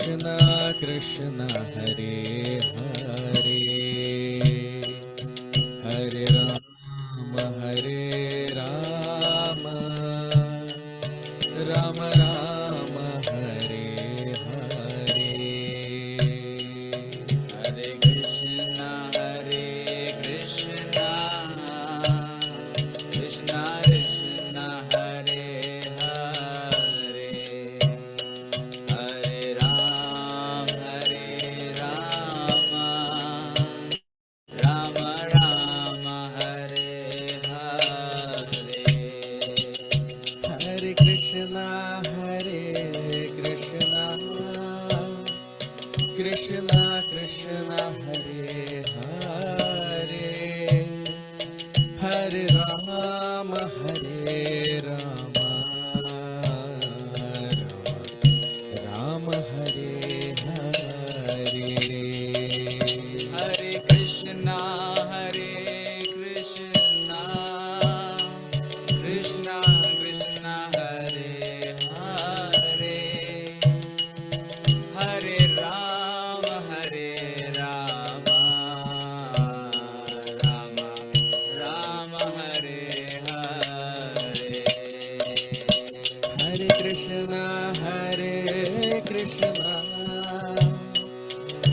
Krishna Krishna Hare Hare, Hare Rama Hare Rama, Rama Rama Hare Hare. Hare Krishna, Krishna Krishna, Hare Hare, Hare Ram, Rama Rama, Hare Hare. Hare Krishna Krishna Krishna Hare Hare, Hare Rama Rama Rama Hare Hare. Hare Krishna, Krishna Krishna, Hare Hare, Hare Rama, Rama Rama, Hare Hare. Hare Krishna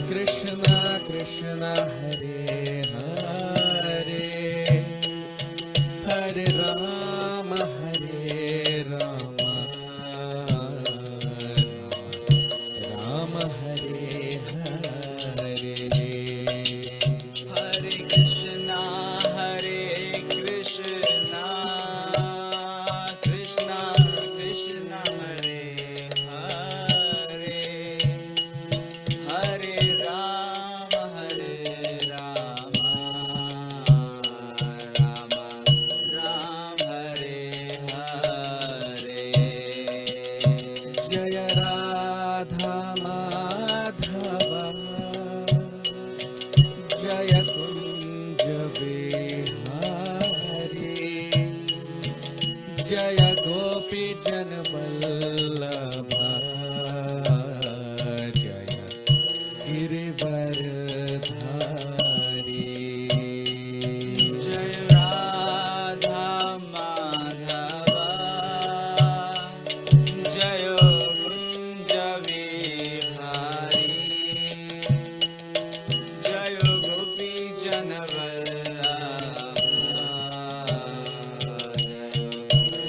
Krishna Krishna Hare Hare, Hare Rama Rama Rama Hare Hare. Hare Krishna, Krishna Krishna, Hare Hare, Hare Rama, Rama Rama, Hare Hare. Jaya Radha Madhava, Jaya Kunja Vihari, Jaya Gopi Jana Vallabha, Jaya Girivaradhari. Jai Radha Madhava, Jai Kunja Vihari, Jai Gopi Jana Vallabha,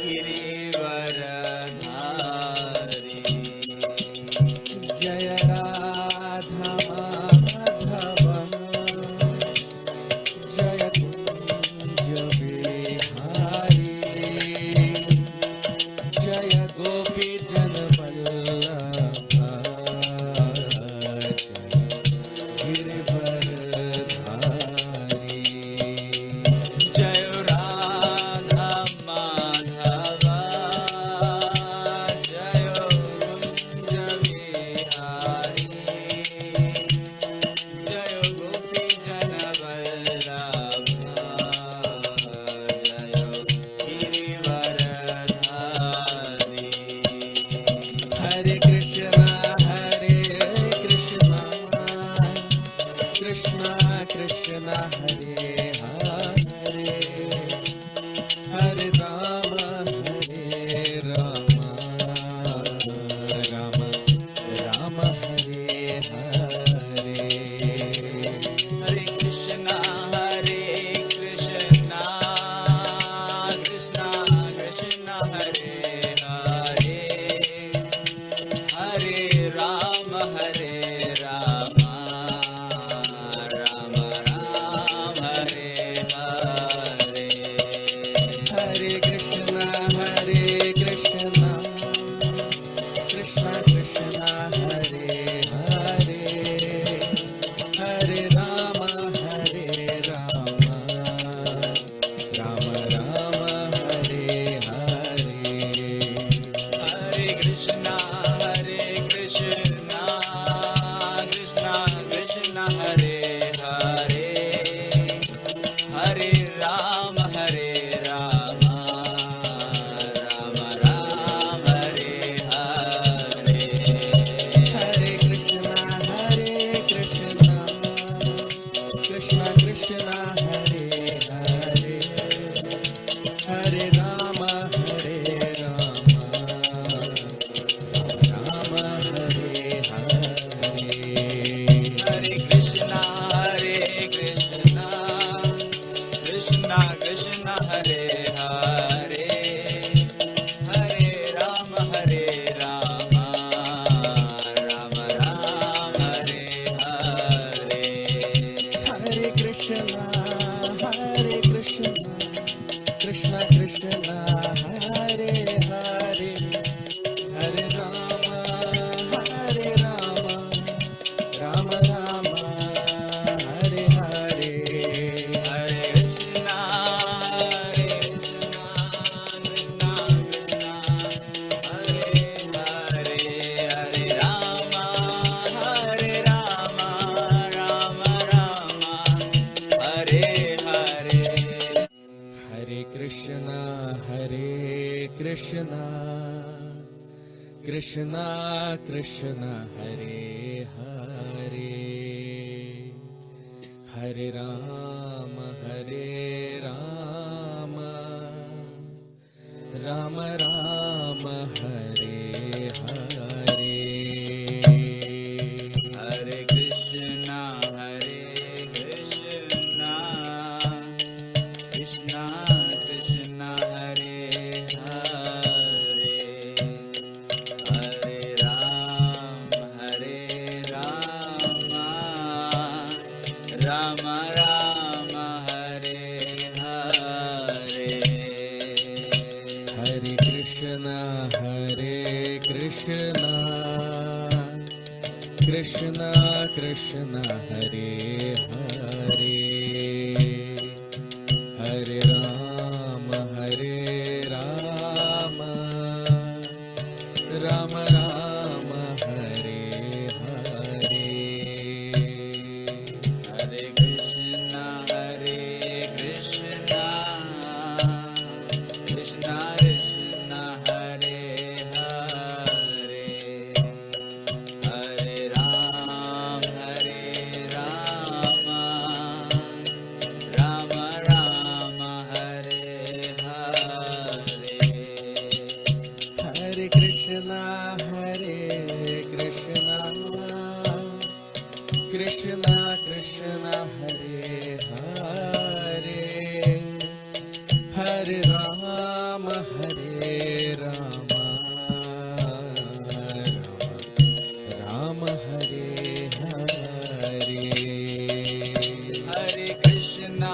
Girivaradhari. Krishna Hare Krishna Krishna Krishna Hare Hare Hare Rama Rama Rama Hare Hare Hare Krishna Krishna Krishna Hare Hare Hare Rama Rama Rama Hare Hare Hare Krishna Krishna Krishna Hare Hare Hare Rama Rama Rama Hare Hare Hare Krishna Krishna Krishna Hare Hare Hare Rama Rama Rama Hare Hare Hare Krishna Krishna Krishna Hare Hare Hare Rama Rama Hare Hare Hare Krishna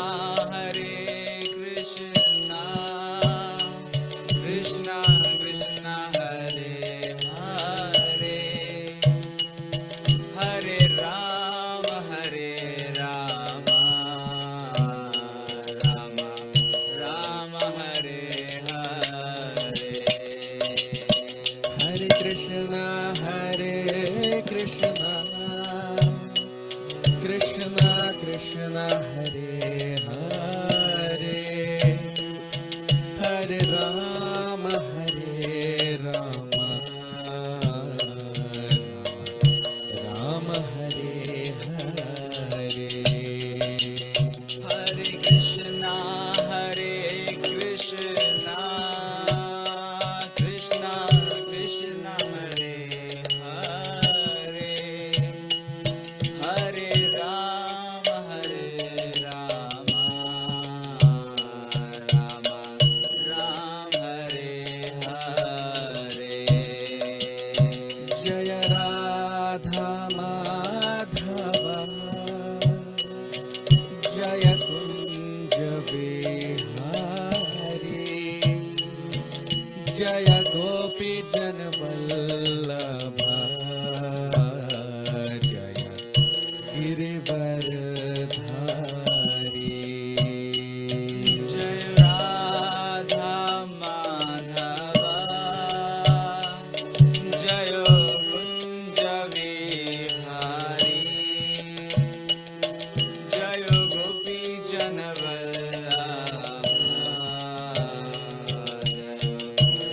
Krishna Krishna Hare Hare Hare Rama Rama Rama Hare Hare Hare Krishna Krishna Krishna Hare Hare Hare Rama Rama Hare Hare Hare Krishna Krishna Krishna Hare Hare Hare Rama Rama Rama Hare Hare Jaya Radha Madhava Jaya Kunja Vihari Jaya Gopi Janvallabha Jaya Girivardhari Jai Radha Madhava Jai Kunja Vihari Jai Gopi Janvallabha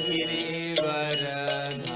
Girivardhari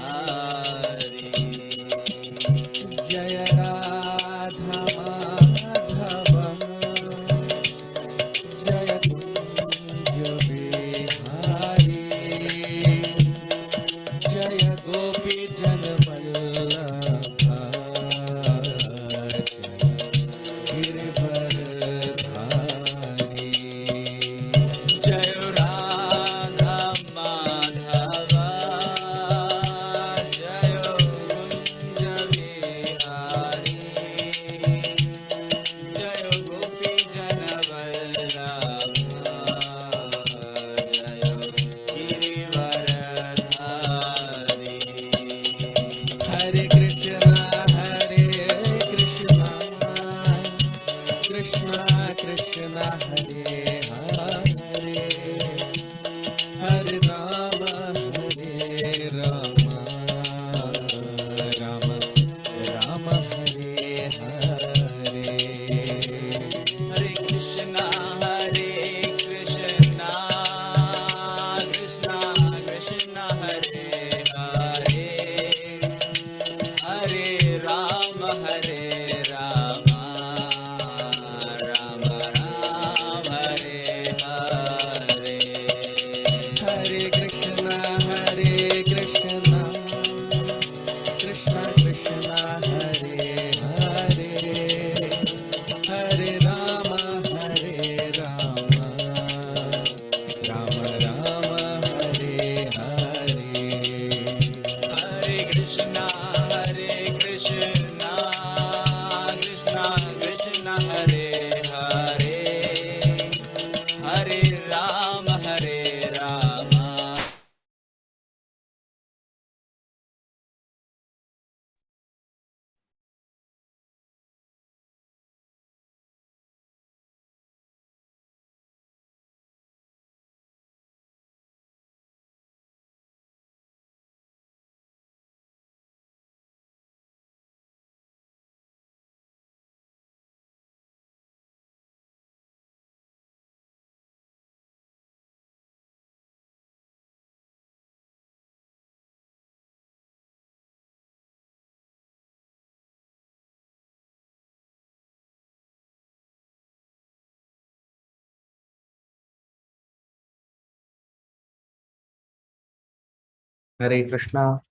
Hare Krishna.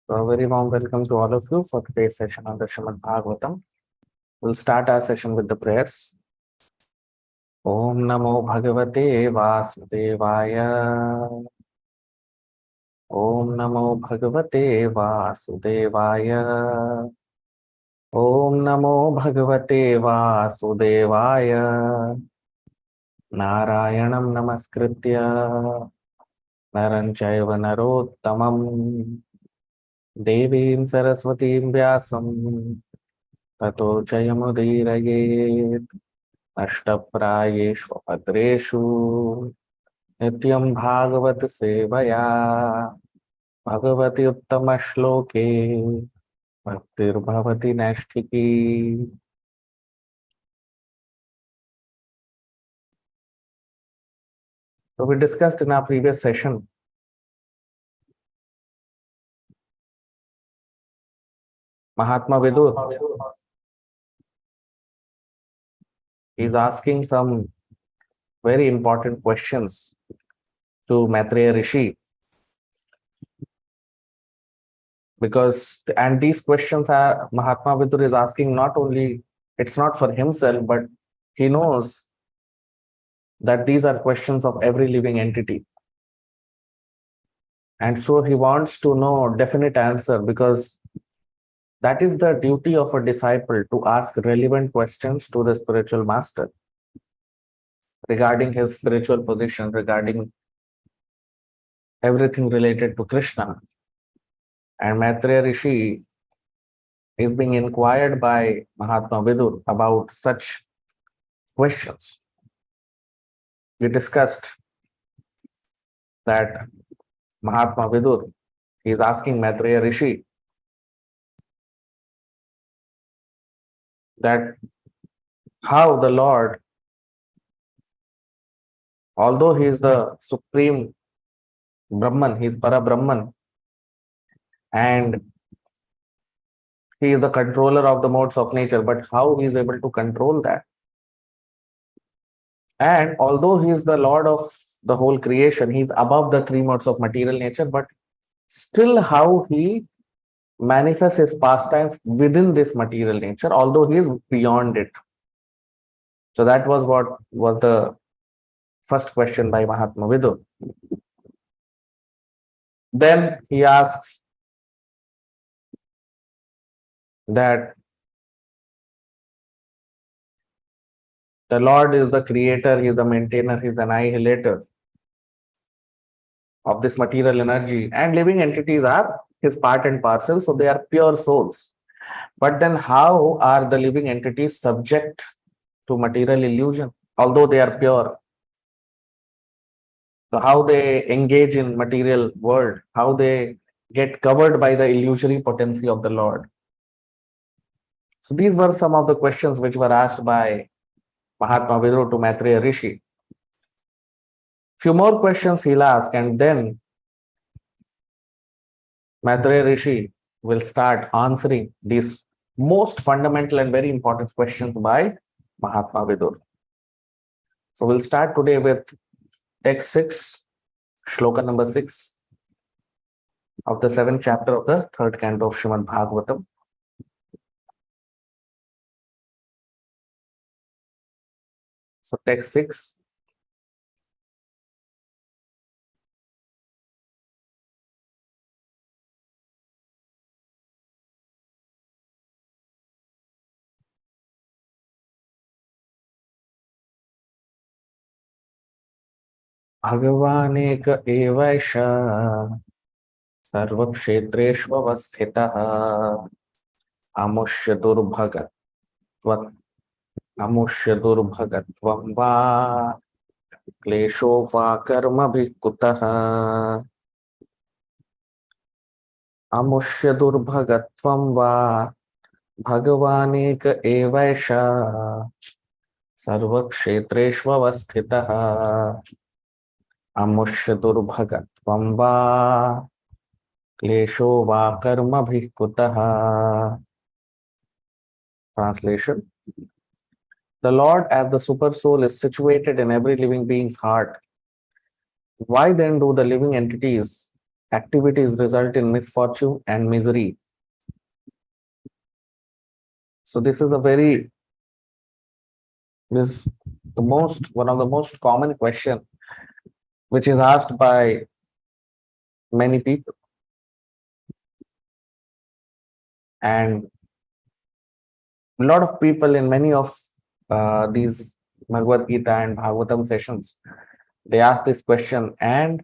So a very warm welcome to all of you for today's session on the Srimad Bhagavatam. We'll start our session with the prayers. Om Namo Bhagavate Vasudevaya. Om Namo Bhagavate Vasudevaya. Om Namo Bhagavate Vasudevaya. Narayanam Namaskritya Naram Chaiva Narottamam Devim Saraswatim Vyasam Tato Jayamudiraye अष्टप्रायेषु भद्रेषु नित्यं भागवत सेवया भगवति उत्तम श्लोके भक्तिर्भवति नैष्ठिकी. So we discussed in our previous session Mahatma Vidur is asking some very important questions to Maitreya Rishi, and these questions are Mahatma Vidur is asking not only, it's not for himself, but he knows that these are questions of every living entity. And so he wants to know definite answer, because that is the duty of a disciple, to ask relevant questions to the spiritual master regarding his spiritual position, regarding everything related to Krishna. And Maitreya Rishi is being inquired by Mahatma Vidur about such questions. We discussed that Mahatma Vidur is asking Maitreya Rishi that how the Lord, although he is the supreme Brahman, he is Para Brahman, and he is the controller of the modes of nature, but how he is able to control that? And although he is the Lord of the whole creation, he is above the three modes of material nature, but still how he manifests his pastimes within this material nature, although he is beyond it. So that was what was the first question by Mahatma Vidur. Then he asks that the Lord is the creator, he is the maintainer, he is the annihilator of this material energy, and living entities are his part and parcel, so they are pure souls. But then how are the living entities subject to material illusion, although they are pure? So how they engage in material world, how they get covered by the illusory potency of the Lord. So these were some of the questions which were asked by Mahatma Vidur to Maitreya Rishi. Few more questions he'll ask, and then Maitreya Rishi will start answering these most fundamental and very important questions by Mahatma Vidur. So we'll start today with text 6, shloka number 6 of the 7th chapter of the 3rd canto of Srimad Bhagavatam. So text 6. भगवानेक एवैष सर्वक्षेत्रेष्वस्थितः अमुष्य दुर्भगत्वं वा क्लेशो वा कर्मभिः कुतः. अमुष्य दुर्भगत्वं वा भगवानेक एवैष सर्वक्षेत्रेष्वस्थितः अमुष्य दुर्भगत्वं वा क्लेशो वा कर्मभिः कुतः. Translation: the Lord as the super soul is situated in every living being's heart, Why then do the living entities activities result in misfortune and misery? So this is one of the most common question which is asked by many people, and a lot of people in many of these Bhagavad Gita and Bhagavatam sessions, they ask this question, and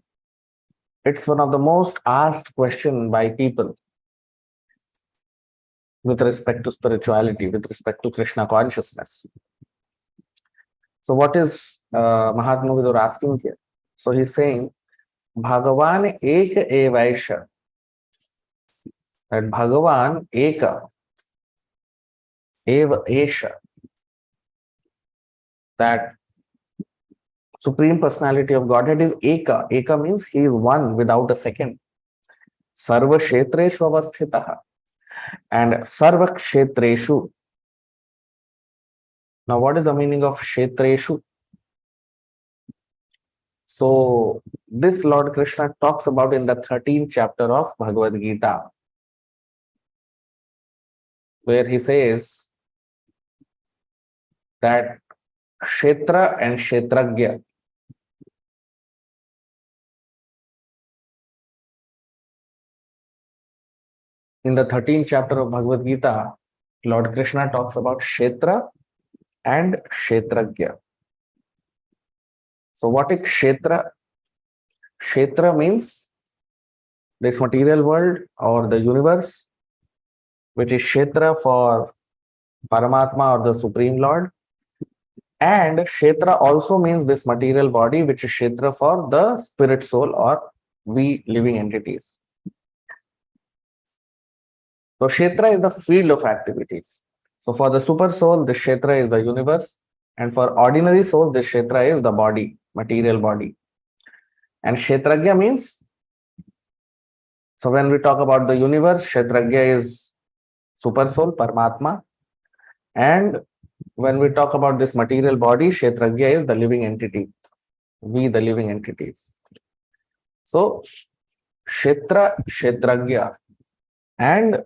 it's one of the most asked question by people with respect to spirituality, with respect to Krishna consciousness. So what is Mahatma Vidur asking here? So he's saying, Bhagavan Eka Evaisha, that Bhagavan Eka Eva Esha, that Supreme Personality of Godhead is Eka. Eka means he is one without a second. Sarva Kshetreshu Avasthitaha. And Sarva Kshetreshu. Now, what is the meaning of Kshetreshu? So, this Lord Krishna talks about in the 13th chapter of Bhagavad Gita, where he says that Kshetra and Kshetragya, in the 13th chapter of Bhagavad Gita, Lord Krishna talks about Kshetra and Kshetragya. So what is Kshetra? Kshetra means this material world or the universe, which is Kshetra for Paramatma or the Supreme Lord. And Kshetra also means this material body, which is Kshetra for the spirit soul or we living entities. So Kshetra is the field of activities. So for the super soul, the Kshetra is the universe. And for ordinary soul, the Kshetra is the body, material body. And Kshetragya means, so when we talk about the universe, Kshetragya is super soul, Paramatma. And when we talk about this material body, Kshetragya is the living entity, we the living entities. So Kshetra, Kshetragya, and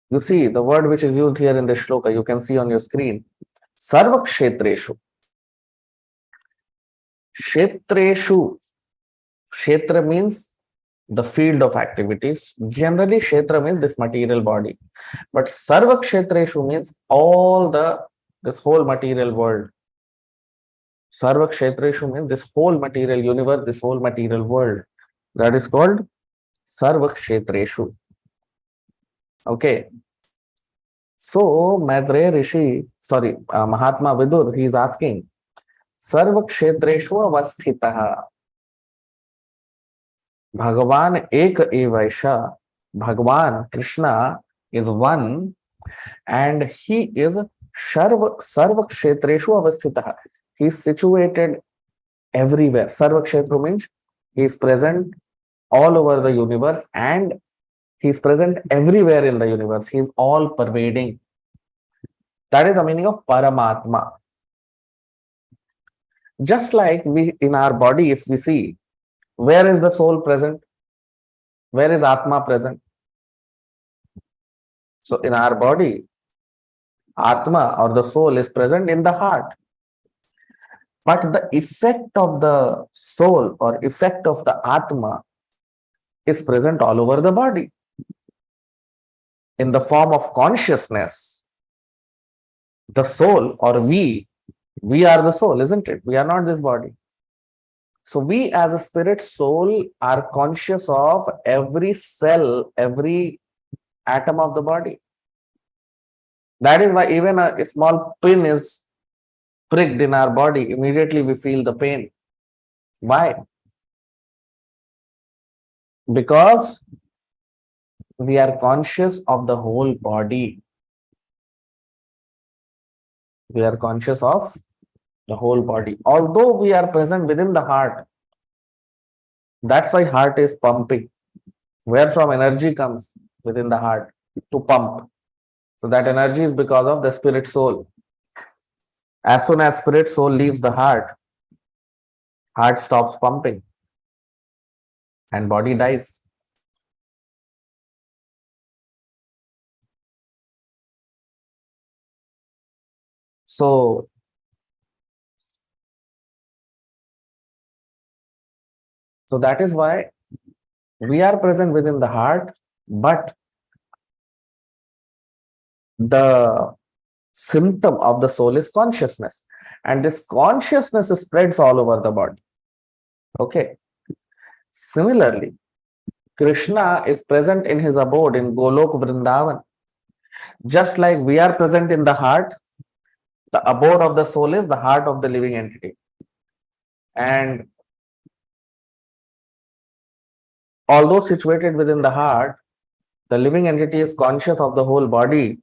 you see the word which is used here in the shloka, you can see on your screen, Sarva Kshetreshu. Kshetreshu, Kshetra means the field of activities. Generally, Kshetra means this material body. But Sarva Kshetreshu means this whole material world. Sarva Kshetreshu means this whole material universe, this whole material world. That is called Sarva Kshetreshu. Okay. So, Maitreya Rishi, Mahatma Vidur, he is asking, Sarva Kshetreshu Avasthitaha. Bhagavan Eka Evaisha. Bhagavan, Krishna, is one, and he is Sarva Kshetreshu Avasthitaha. He is situated everywhere. Sarva Kshetra means he is present all over the universe and he is present everywhere in the universe. He is all pervading. That is the meaning of Paramatma. Just like we in our body, if we see, where is the soul present? Where is Atma present? So in our body, Atma or the soul is present in the heart. But the effect of the soul or effect of the Atma is present all over the body in the form of consciousness. The soul or we are the soul, isn't it? We are not this body. So we as a spirit soul are conscious of every cell, every atom of the body. That is why even a small pin is pricked in our body, immediately we feel the pain. Why? Because we are conscious of the whole body. We are conscious of the whole body. Although we are present within the heart, that's why heart is pumping. Where from energy comes within the heart to pump. So that energy is because of the spirit soul. As soon as spirit soul leaves the heart, Heart stops pumping and body dies. So that is why we are present within the heart, but the symptom of the soul is consciousness, and this consciousness spreads all over the body. Okay. Similarly, Krishna is present in his abode in Golok Vrindavan. Just like we are present in the heart, the abode of the soul is the heart of the living entity. And although situated within the heart, the living entity is conscious of the whole body.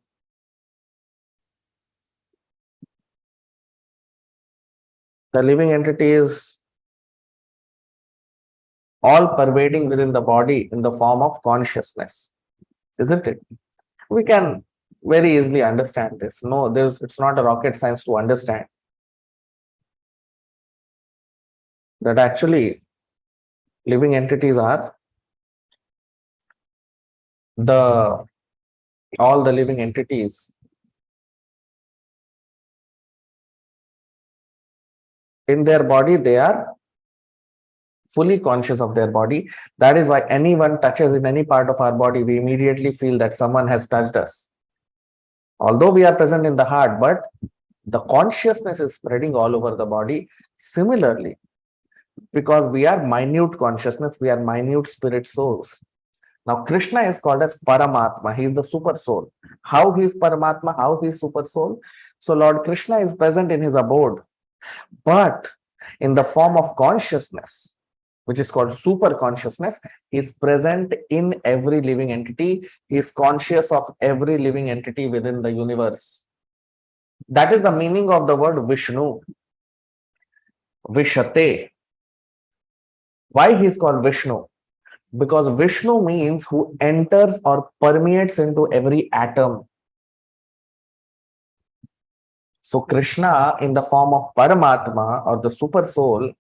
The living entity is all pervading within the body in the form of consciousness, isn't it? We can very easily understand this. No, it's not a rocket science to understand that actually living entities are all the living entities in their body, they are fully conscious of their body. That is why anyone touches in any part of our body, we immediately feel that someone has touched us. Although we are present in the heart, but the consciousness is spreading all over the body. Similarly, because we are minute consciousness, we are minute spirit souls. Now, Krishna is called as Paramatma. He is the super soul. How he is Paramatma? How he is super soul? So, Lord Krishna is present in his abode, but in the form of consciousness, which is called super consciousness. He is present in every living entity. He is conscious of every living entity within the universe. That is the meaning of the word Vishnu. Vishate. Why he is called Vishnu? Because Vishnu means who enters or permeates into every atom. So Krishna, in the form of Paramatma or the super soul,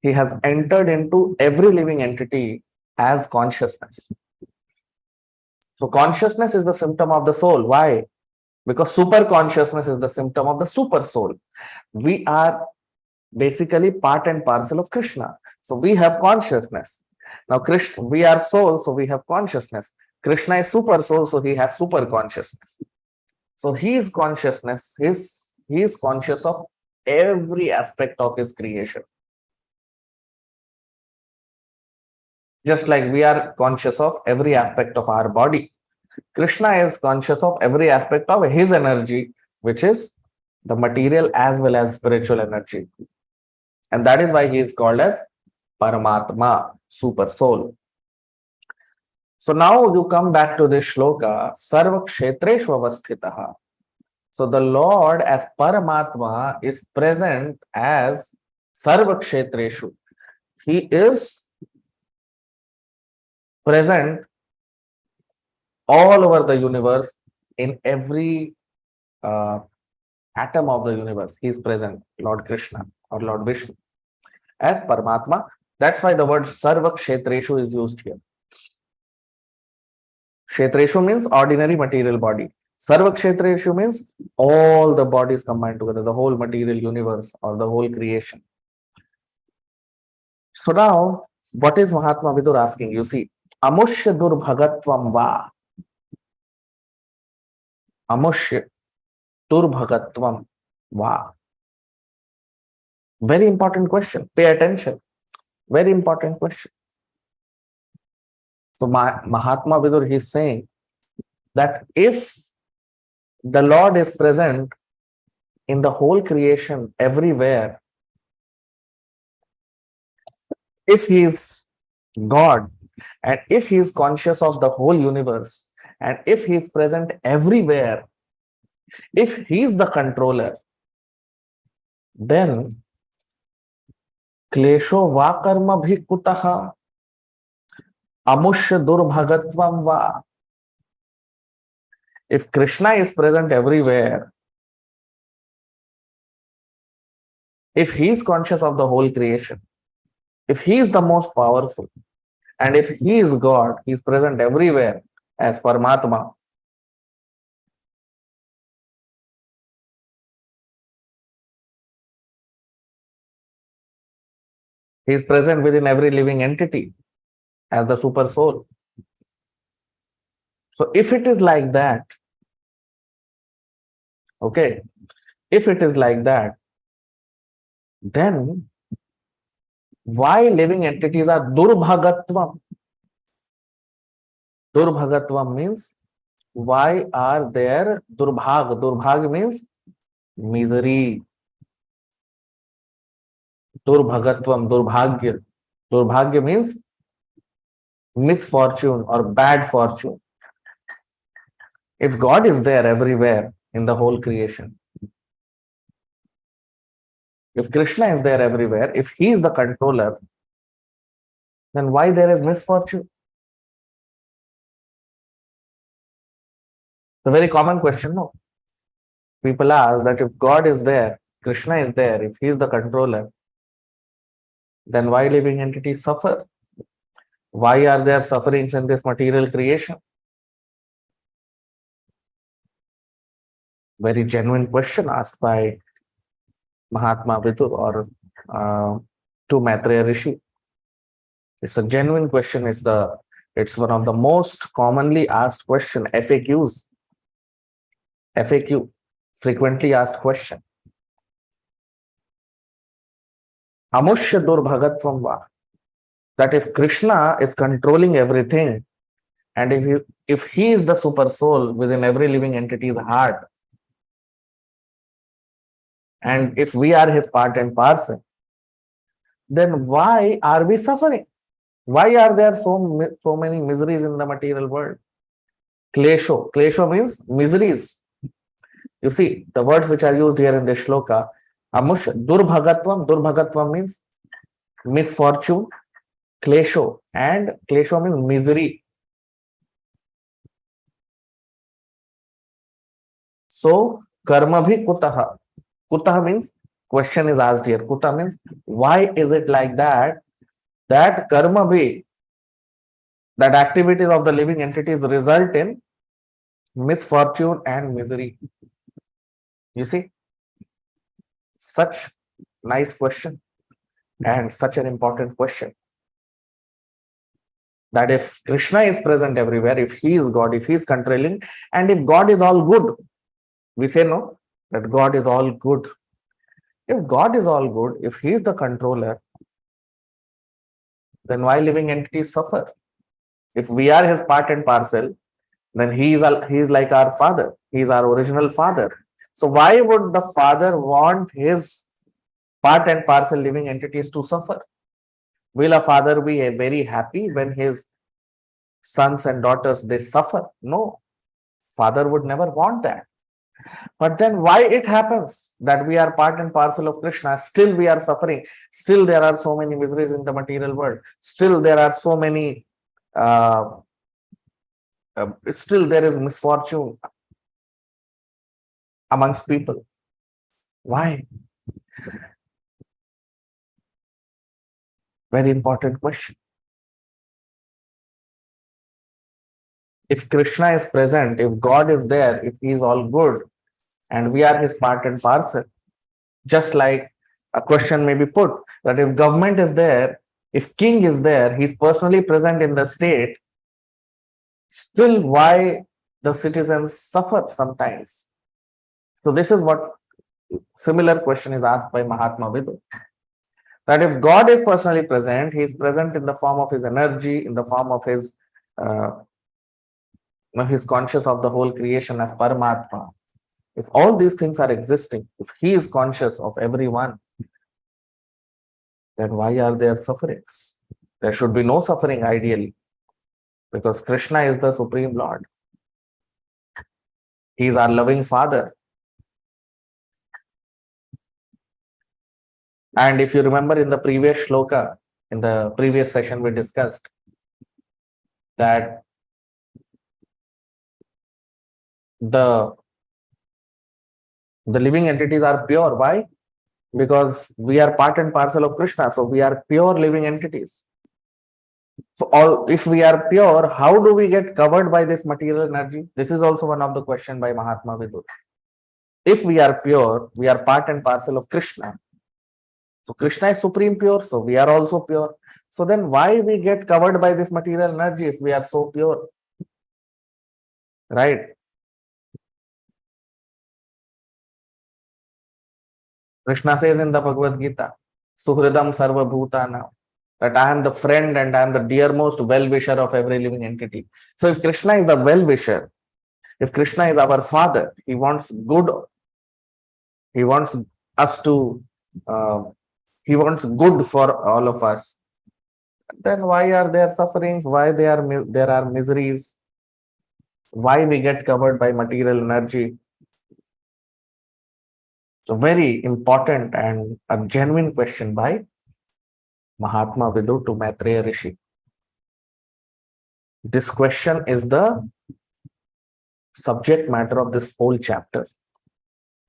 he has entered into every living entity as consciousness. So consciousness is the symptom of the soul. Why? Because super consciousness is the symptom of the super soul. We are basically part and parcel of Krishna. So we have consciousness. Now Krishna, we are soul, so we have consciousness. Krishna is super soul, so he has super consciousness. So he is consciousness, he is conscious of every aspect of his creation. Just like we are conscious of every aspect of our body. Krishna is conscious of every aspect of his energy, which is the material as well as spiritual energy. And that is why he is called as Paramatma, super soul. So now you come back to this shloka, Sarva Kshetreshu Avasthitaha. So the Lord as Paramatma is present as Sarva Kshetreshu. He is present all over the universe, in every atom of the universe. He is present, Lord Krishna or Lord Vishnu, as Paramatma. That's why the word Sarva Kshetreshu is used here. Kshetreshu means ordinary material body. Sarva Kshetreshu means all the bodies combined together, the whole material universe or the whole creation. So now, what is Mahatma Vidur asking? You see, Amushya Durbhagatvam Va. Amushya Durbhagatvam Va. Very important question. Pay attention. Very important question. So Mahatma Vidur, he is saying that if the Lord is present in the whole creation, everywhere, if he is God, and if he is conscious of the whole universe, and if he is present everywhere, if he is the controller, then Klesho va karma bhi kutaha amushya durbhagatvam va. If Krishna is present everywhere, If he is conscious of the whole creation, if he is the most powerful, and if he is God, he is present everywhere as Paramatma. He is present within every living entity as the super soul. So if it is like that, okay, if it is like that, then why living entities are durbhagatvam? Durbhagatvam means why are there durbhag? Durbhag means misery. Durbhagatvam, durbhagya. Durbhagya means misfortune or bad fortune. If God is there everywhere in the whole creation, if Krishna is there everywhere, if he is the controller, then why there is misfortune? It's a very common question, no? People ask that if God is there, Krishna is there, if he is the controller, then why living entities suffer? Why are there sufferings in this material creation? Very genuine question asked by Mahatma Vidur or to Maitreya Rishi. It's a genuine question. It's one of the most commonly asked question, FAQs. FAQ, frequently asked question. Amushya durbhagatvam va. That if Krishna is controlling everything, and if he is the super soul within every living entity's heart, and if we are his part and parcel, then why are we suffering? Why are there so many miseries in the material world? Klesho. Klesho means miseries. You see, the words which are used here in this shloka, amush, durbhagatvam. Durbhagatvam means misfortune. Klesho. And klesho means misery. So, karma bhi kutaha. Kutaha means question is asked here. Kuta means why is it like that? That karma bhi, that activities of the living entities result in misfortune and misery. You see, such nice question and such an important question. That if Krishna is present everywhere, if he is God, if he is controlling, and if God is all good, we say no, that God is all good. If God is all good, if he is the controller, then why living entities suffer? If we are his part and parcel, then he is like our father. He is our original father. So why would the father want his part and parcel living entities to suffer? Will a father be very happy when his sons and daughters they suffer? No, father would never want that. But then why it happens that we are part and parcel of Krishna, still we are suffering, still there are so many miseries in the material world, still there are so many still there is misfortune amongst people. Why? Very important question. If Krishna is present, if God is there, if he is all good, and we are his part and parcel, just like a question may be put that if government is there, if king is there, he's personally present in the state, still why the citizens suffer sometimes? So this is what similar question is asked by Mahatma Vidu. That if God is personally present, he is present in the form of his energy, in the form of his he's conscious of the whole creation as Paramatma. If all these things are existing, if he is conscious of everyone, then why are there sufferings? There should be no suffering ideally, because Krishna is the Supreme Lord. He is our loving Father. And if you remember in the previous shloka, in the previous session, we discussed that the living entities are pure. Why? because we are part and parcel of Krishna. So we are pure living entities. So all, if we are pure, how do we get covered by this material energy? This is also one of the question by Mahatma Vidur. If we are pure, we are part and parcel of Krishna. So Krishna is supreme pure, so we are also pure. So then why we get covered by this material energy if we are so pure? Right? Krishna says in the Bhagavad Gita, Suhridam Sarva Bhutana, that I am the friend and I am the dearmost well-wisher of every living entity. So if Krishna is the well-wisher, if Krishna is our father, he wants good, he wants us to, he wants good for all of us. Then why are there sufferings? Why there are miseries? Why we get covered by material energy? So very important and a genuine question by Mahatma Vidur to Maitreya Rishi. This question is the subject matter of this whole chapter.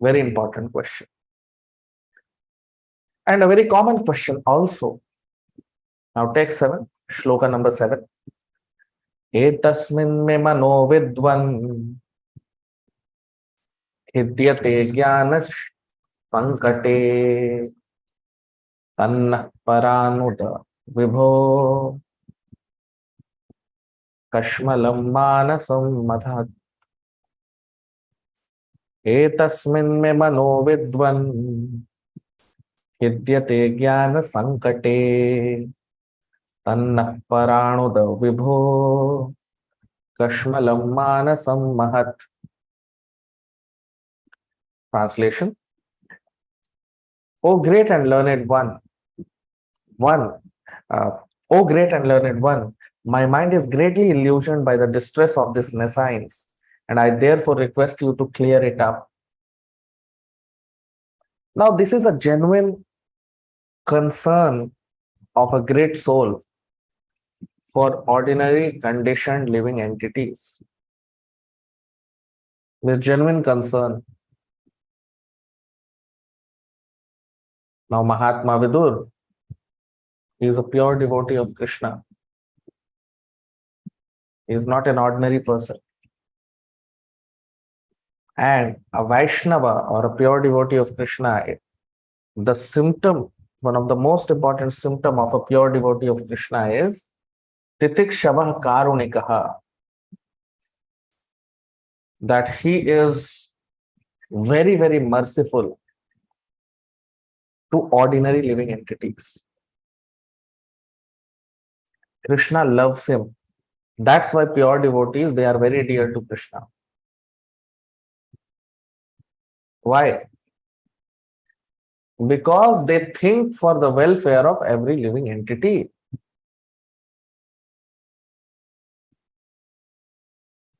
Very important question. And a very common question also. Now text 7, shloka number 7. Etasmin me mano vidvan hidyate jnana pankate tanna paranuta vibho kashmalam manasam madhat. Etasmin me mano vidvan hidyate jnana sankate tanna paranuta vibho kashmalam manasam mahat. Translation. O great and learned one, O great and learned one, my mind is greatly illusioned by the distress of this nescience, and I therefore request you to clear it up. Now, this is a genuine concern of a great soul for ordinary conditioned living entities. With genuine concern. Now, Mahatma Vidur is a pure devotee of Krishna. He is not an ordinary person. And a Vaishnava or a pure devotee of Krishna, the symptom, one of the most important symptom of a pure devotee of Krishna is Titikshava Karunikaha. That he is very, very merciful to ordinary living entities. Krishna loves him. That's why pure devotees, they are very dear to Krishna. Why? Because they think for the welfare of every living entity.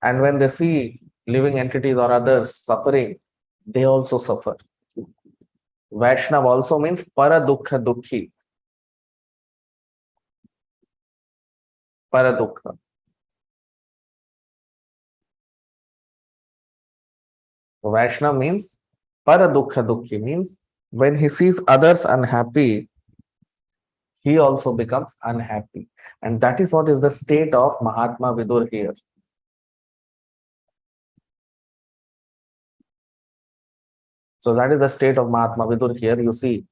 And when they see living entities or others suffering, they also suffer. Vaishnav also means paradukha dukhi. Paradukha. Vaishnav means paradukha dukhi, means when he sees others unhappy, he also becomes unhappy. And that is what is the state of Mahatma Vidur here. So that is the state of Mahatma Vidur here. You see,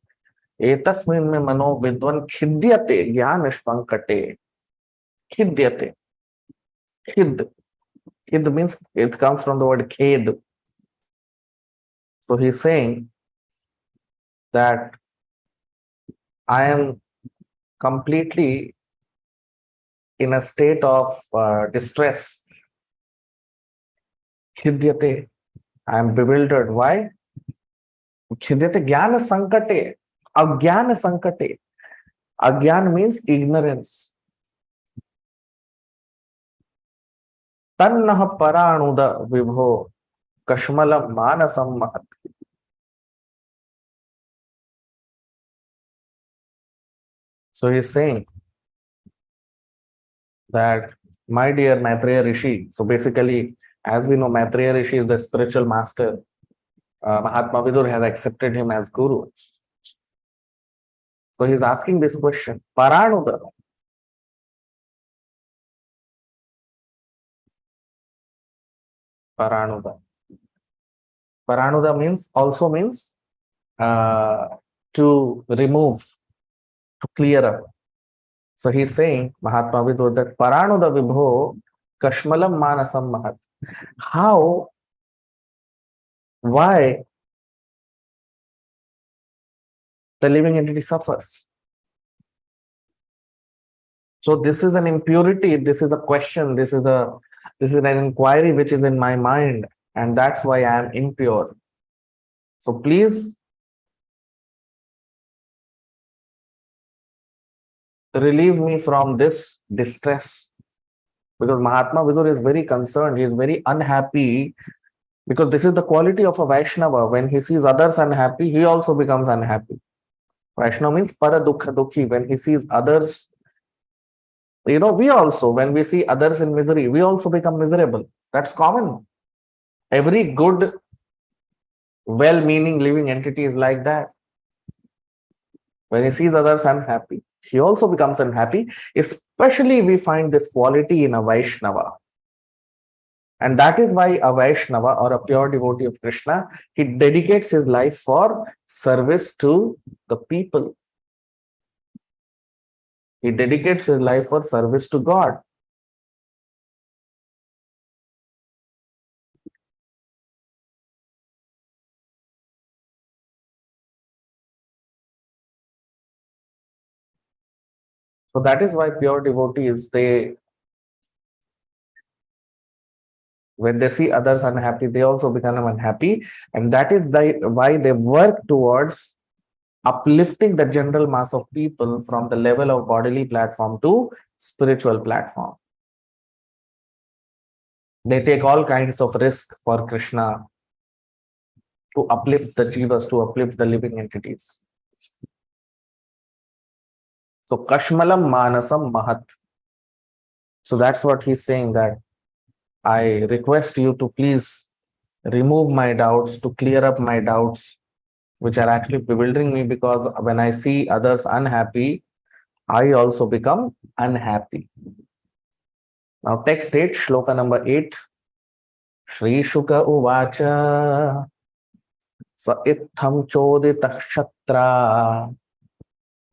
etasmin me mano vidvan khidyate jnanashvankate. Khidyate. Khid. Khid means, it comes from the word khed. So he's saying that I am completely in a state of distress. Khidyate. I am bewildered. Why? Khidyate jnana sankate. Agyana sankate. Agyan means ignorance. Tannah paranuda vibho kashmalam manasam mahat. So he's saying that, my dear Maitreya Rishi, so basically, as we know, Maitreya Rishi is the spiritual master. Mahatma Vidur has accepted him as guru. So he's asking this question, Paranuda. Paranuda. Paranuda means also means uh, to remove, to clear up. So he's saying, Mahatma Vidur, that Paranuda Vibho Kashmalam Manasam Mahat. How, why the living entity suffers? So this is an impurity, this is a question, this is an inquiry which is in my mind, and that's why I am impure. So please relieve me from this distress. Because Mahatma Vidur is very concerned, he is very unhappy, because this is the quality of a Vaishnava. When he sees others unhappy, he also becomes unhappy. Vaishnava means para dukha dukhi. When he sees others, we also, when we see others in misery, we also become miserable. That's common. Every good, well-meaning living entity is like that. When he sees others unhappy, he also becomes unhappy. Especially we find this quality in a Vaishnava. And that is why a Vaishnava or a pure devotee of Krishna, he dedicates his life for service to the people. He dedicates his life for service to God. So that is why pure devotees, when they see others unhappy, they also become unhappy. And that is why they work towards uplifting the general mass of people from the level of bodily platform to spiritual platform. They take all kinds of risk for Krishna to uplift the jivas, to uplift the living entities. So Kashmalam Manasam Mahat. So that's what he's saying, that I request you to please remove my doubts, to clear up my doubts, which are actually bewildering me, because when I see others unhappy, I also become unhappy. Now text 8, shloka number 8. Shri Shuka Uvacha Sa Itham Chodita Kshatra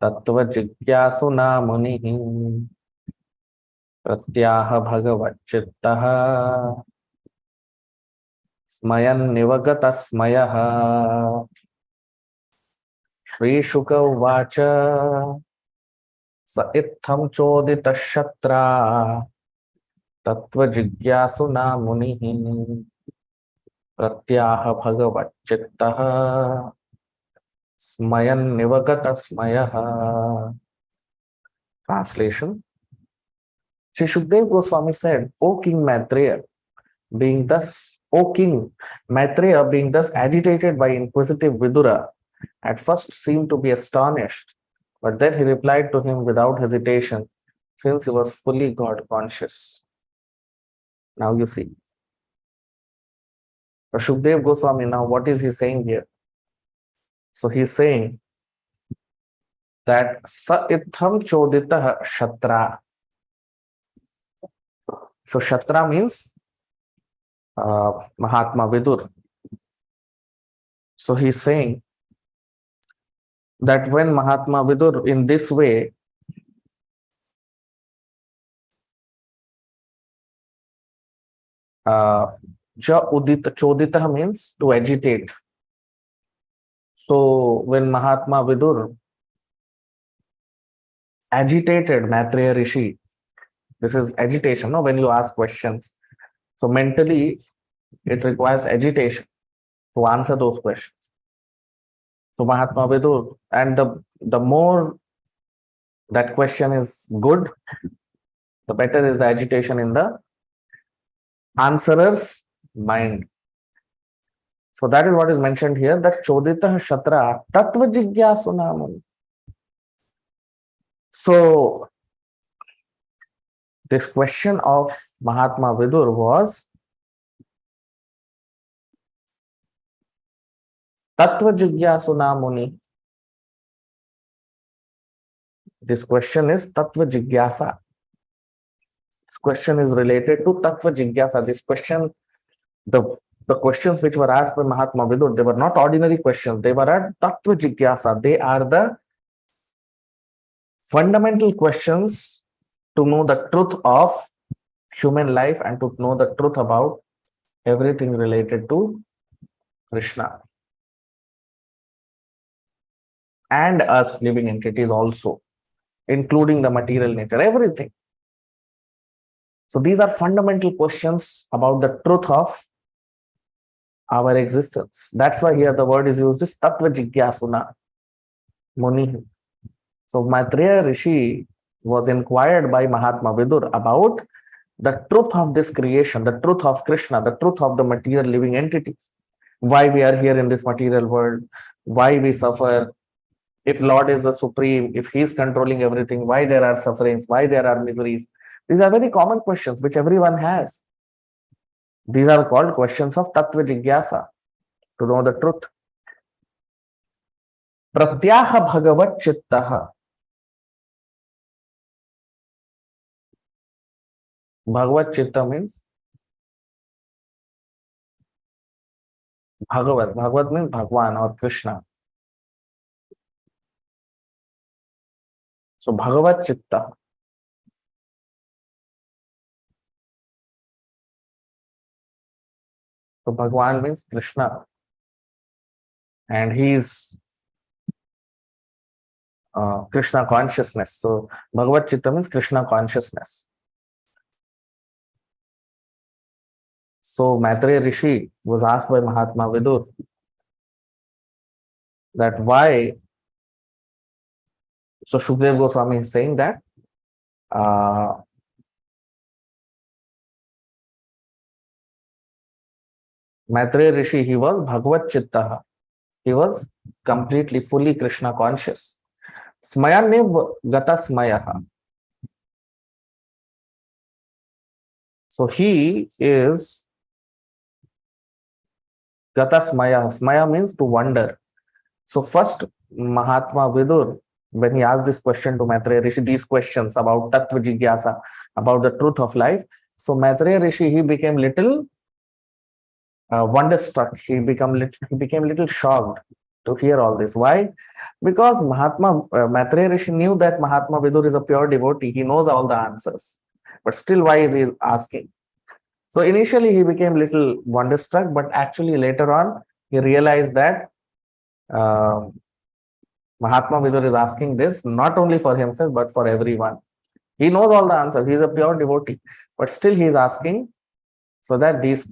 Tattva Jigyasuna Munihi Pratyaha Bhagavachittaha Smayan Nivagata Smayaha. Shri Shuka Uvacha Sa Itham Chodita Kshatra Tattva Jigyasuna Munihi Pratyaha Bhagavachittaha Smayan Nivagata Smayaha. Translation. Sri Shukdev Goswami said, O King Maitreya, O King Maitreya, being thus agitated by inquisitive Vidura, at first seemed to be astonished, but then he replied to him without hesitation, since he was fully God conscious. Now you see. Shukdev Goswami, now what is he saying here? So he is saying that Sa Itham Chodita Shatra. So Shatra means Mahatma Vidur. So he's saying that when Mahatma Vidur in this way Chodita means to agitate. So when Mahatma Vidur agitated Maitreya Rishi, this is agitation, no? When you ask questions. So mentally, it requires agitation to answer those questions. So Mahatma Vidur, and the more that question is good, the better is the agitation in the answerer's mind. So that is what is mentioned here, that Chodita Shatra Tattva Jigyasuna. So this question of Mahatma Vidur was Tattva Jigyasuna Muni. This question is Tattva Jigyasa. This question is related to Tattva Jigyasa. This question, the questions which were asked by Mahatma Vidur, they were not ordinary questions. They were at Tattva Jigyasa. They are the fundamental questions to know the truth of human life and to know the truth about everything related to Krishna and us living entities also, including the material nature, everything. So these are fundamental questions about the truth of our existence. That's why here the word is used as Tattva Jigyasuna Muni. So Maitreya Rishi was inquired by Mahatma Vidur about the truth of this creation, the truth of Krishna, the truth of the material living entities. Why we are here in this material world, why we suffer. If Lord is the supreme, if he is controlling everything, why there are sufferings, why there are miseries. These are very common questions which everyone has. These are called questions of Tattva Jigyasa, to know the truth. Pratyaha Bhagavat Chittaha. Bhagavat Chitta means Bhagavat. Bhagavat means Bhagwan or Krishna. So Bhagavat Chitta. So Bhagwan means Krishna. And he is Krishna consciousness. So Bhagavat Chitta means Krishna consciousness. So Maitreya Rishi was asked by Mahatma Vidur that why. So Shukdev Goswami is saying that Maitreya Rishi, he was Bhagavat Chitta. He was completely, fully Krishna conscious. Smayanev Gata Smayaha. So he is Gata Smaya. Smaya means to wonder. So first, Mahatma Vidur, when he asked this question to Maitreya Rishi, these questions about Tattva Jigyasa, about the truth of life. So Maitreya Rishi, he became little wonderstruck. He became little shocked to hear all this. Why? Because Maitreya Rishi knew that Mahatma Vidur is a pure devotee. He knows all the answers. But still, why is he asking? So initially he became little wonderstruck, but actually later on he realized that Mahatma Vidur is asking this not only for himself but for everyone. He knows all the answers. He is a pure devotee, but still he is asking so that these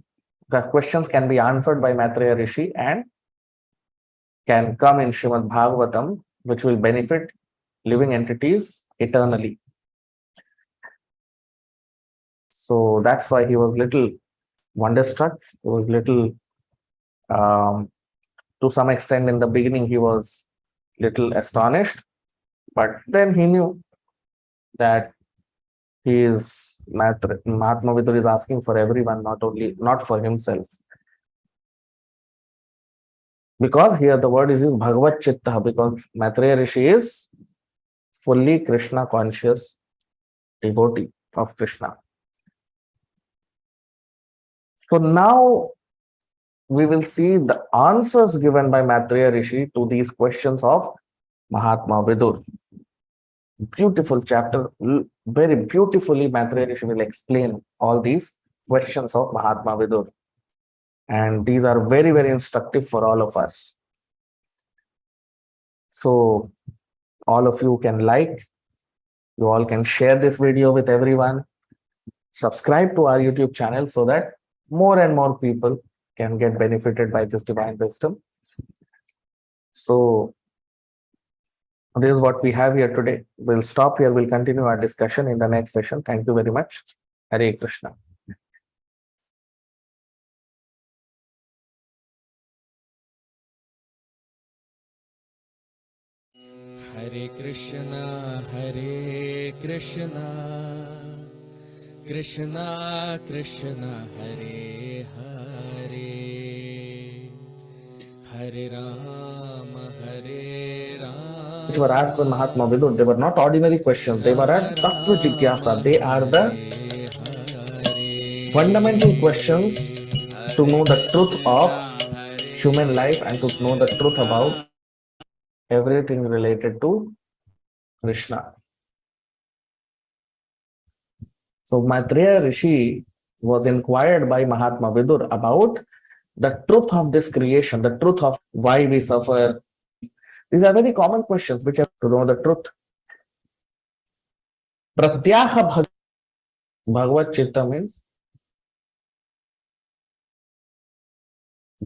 questions can be answered by Maitreya Rishi and can come in Srimad Bhagavatam, which will benefit living entities eternally. So that's why he was little wonderstruck. He was little, to some extent in the beginning, he was little astonished, but then he knew that Mahatma Vidur is asking for everyone, not for himself. Because here the word is used Bhagavat Chitta, because Maitreya Rishi is fully Krishna conscious devotee of Krishna. So now we will see the answers given by Maitreya Rishi to these questions of Mahatma Vidur. Beautiful chapter, very beautifully Maitreya Rishi will explain all these questions of Mahatma Vidur. And these are very, very instructive for all of us. So all of you can you all can share this video with everyone, subscribe to our YouTube channel so that more and more people can get benefited by this divine wisdom. So this is what we have here today. We'll stop here. We'll continue our discussion in the next session. Thank you very much. Hare Krishna. Hare Krishna, Krishna Krishna, Hare Hare, Hare Rama, Hare Rama. which were asked by Mahatma Vidur, they were not ordinary questions. They were at Tattva Jigyasa. They are the fundamental questions to know the truth of human life and to know the truth about everything related to Krishna. So Maitreya Rishi was inquired by Mahatma Vidur about the truth of this creation, the truth of why we suffer. These are very common questions which have to know the truth. Pratyaha Bhagavad Chitta means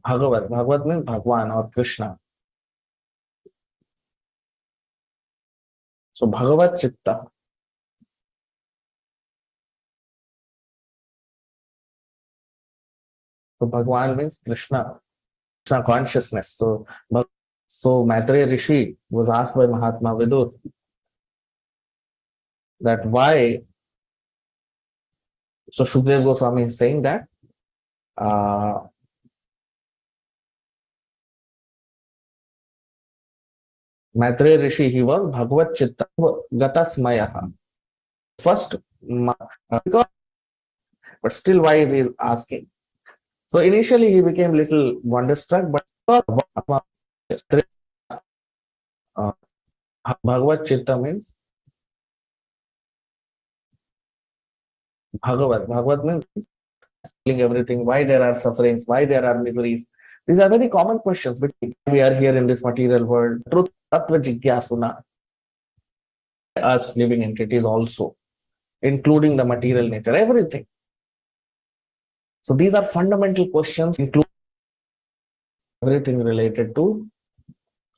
Bhagavat. Bhagavat means Bhagwan or Krishna. So Bhagavad Chitta. So Bhagwan means Krishna consciousness. So Maitreya Rishi was asked by Mahatma Vidur that why. So Shukdev Goswami is saying that Maitreya Rishi, he was Bhagavad Chitta Gata Smayaha. First, but still why is he asking? So initially he became little wonderstruck, but Bhagavad Chitta means Bhagavat. Bhagavat means everything, why there are sufferings, why there are miseries. These are very common questions which we are here in this material world. Truth, Tattva Jigyasuna. Us living entities also, including the material nature, everything. So these are fundamental questions, including everything related to